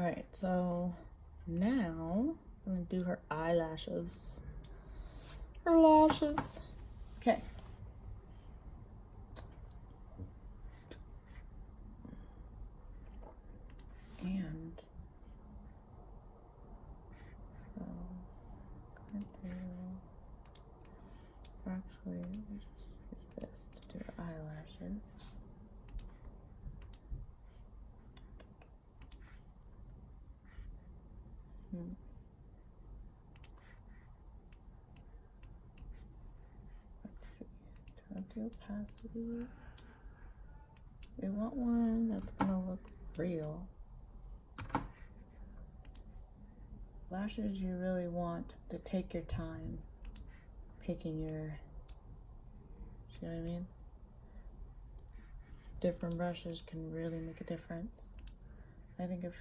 Alright, so now I'm gonna do her eyelashes. Her lashes. Okay. And so going through, actually, let me just use this to do her eyelashes. Let's see. Do I do opacity? We want one that's gonna look real. Lashes, you really want to take your time picking your, see what I mean? Different brushes can really make a difference. I think if,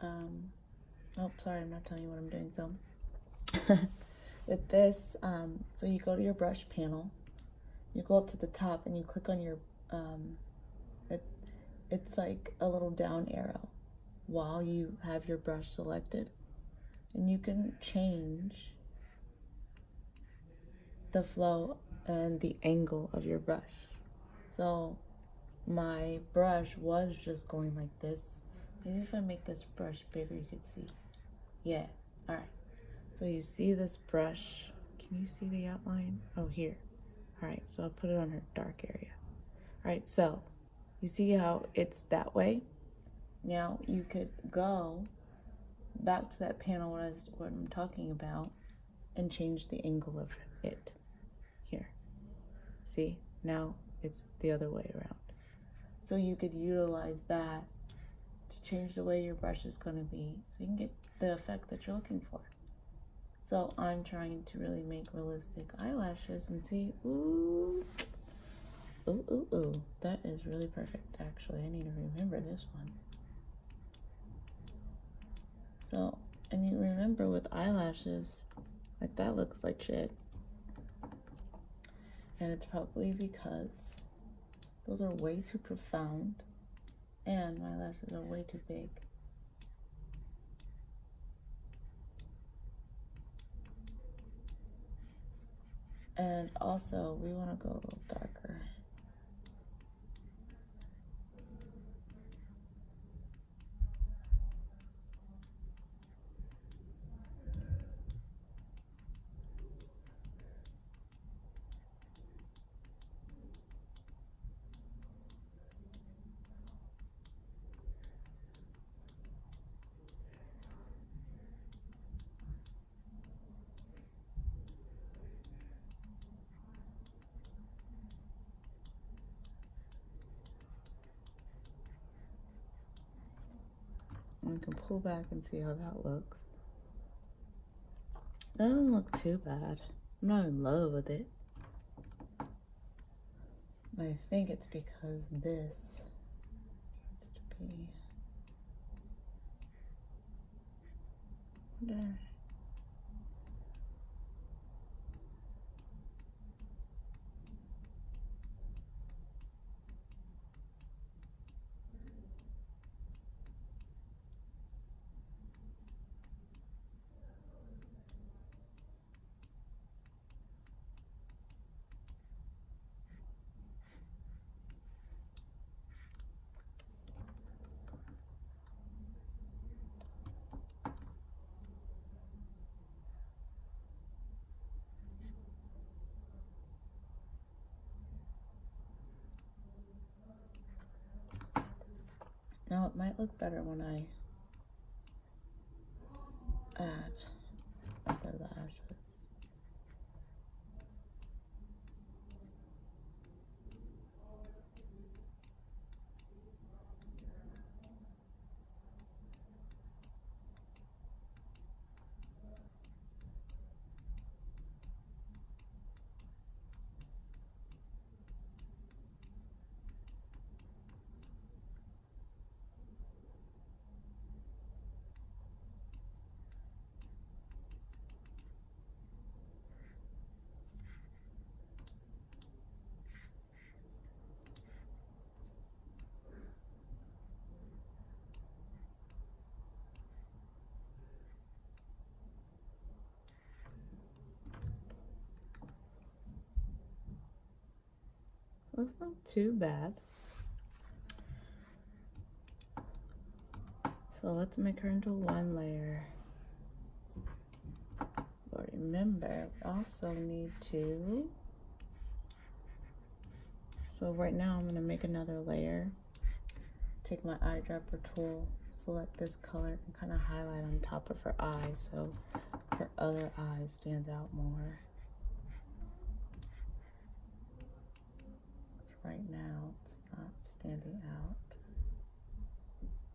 oh, sorry, I'm not telling you what I'm doing. So with this, so you go to your brush panel, you go up to the top and you click on your, it's like a little down arrow while you have your brush selected. And you can change the flow and the angle of your brush. So my brush was just going like this. Maybe if I make this brush bigger, you could see. Yeah, all right. So you see this brush. Can you see the outline? Oh, here. All right, so I'll put it on her dark area. All right, so you see how it's that way? Now you could go back to that panel what I'm talking about and change the angle of it. Here. See? Now it's the other way around. So you could utilize that to change the way your brush is going to be so you can get the effect that you're looking for. So I'm trying to really make realistic eyelashes and see, ooh, ooh, ooh, ooh. That is really perfect, actually. I need to remember this one. So, and you remember with eyelashes, like that looks like shit. And it's probably because those are way too profound and my lashes are way too big. And also, we want to go a little darker. And we can pull back and see how that looks. That doesn't look too bad. I'm not in love with it. But I think it's because this needs to be there. Now it might look better when I add other lashes. That's not too bad. So let's make her into one layer. But remember, we also need to, so right now I'm gonna make another layer. Take my eyedropper tool, select this color, and kind of highlight on top of her eyes so her other eye stands out more. Right now it's not standing out.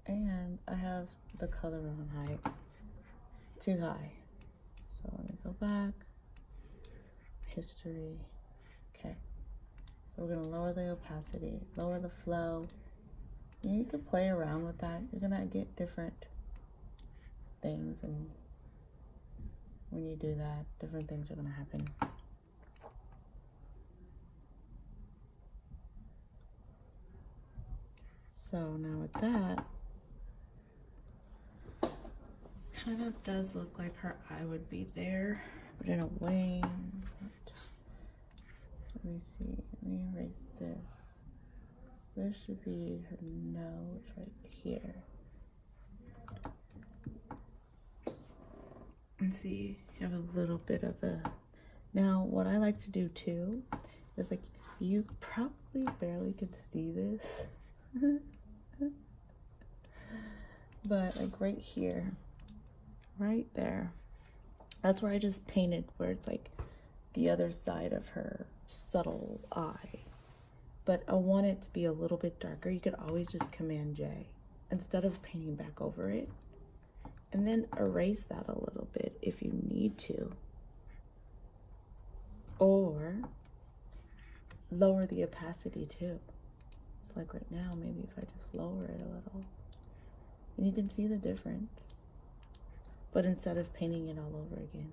And I have the color on height too high. So let me go back, history, okay. So we're gonna lower the opacity, lower the flow. And you can play around with that. You're gonna get different things, and when you do that, different things are gonna happen. So now with that, kind of does look like her eye would be there, but in a way, let me see, let me erase this. This should be her nose right here. And see, you have a little bit of a, now what I like to do too, is like, you probably barely could see this, but like right here, right there, that's where I just painted, where it's like the other side of her subtle eye. But I want it to be a little bit darker. You could always just Command J instead of painting back over it, and then erase that a little bit if you need to, or lower the opacity too. So like right now, maybe if I just lower it a little, and you can see the difference. But instead of painting it all over again.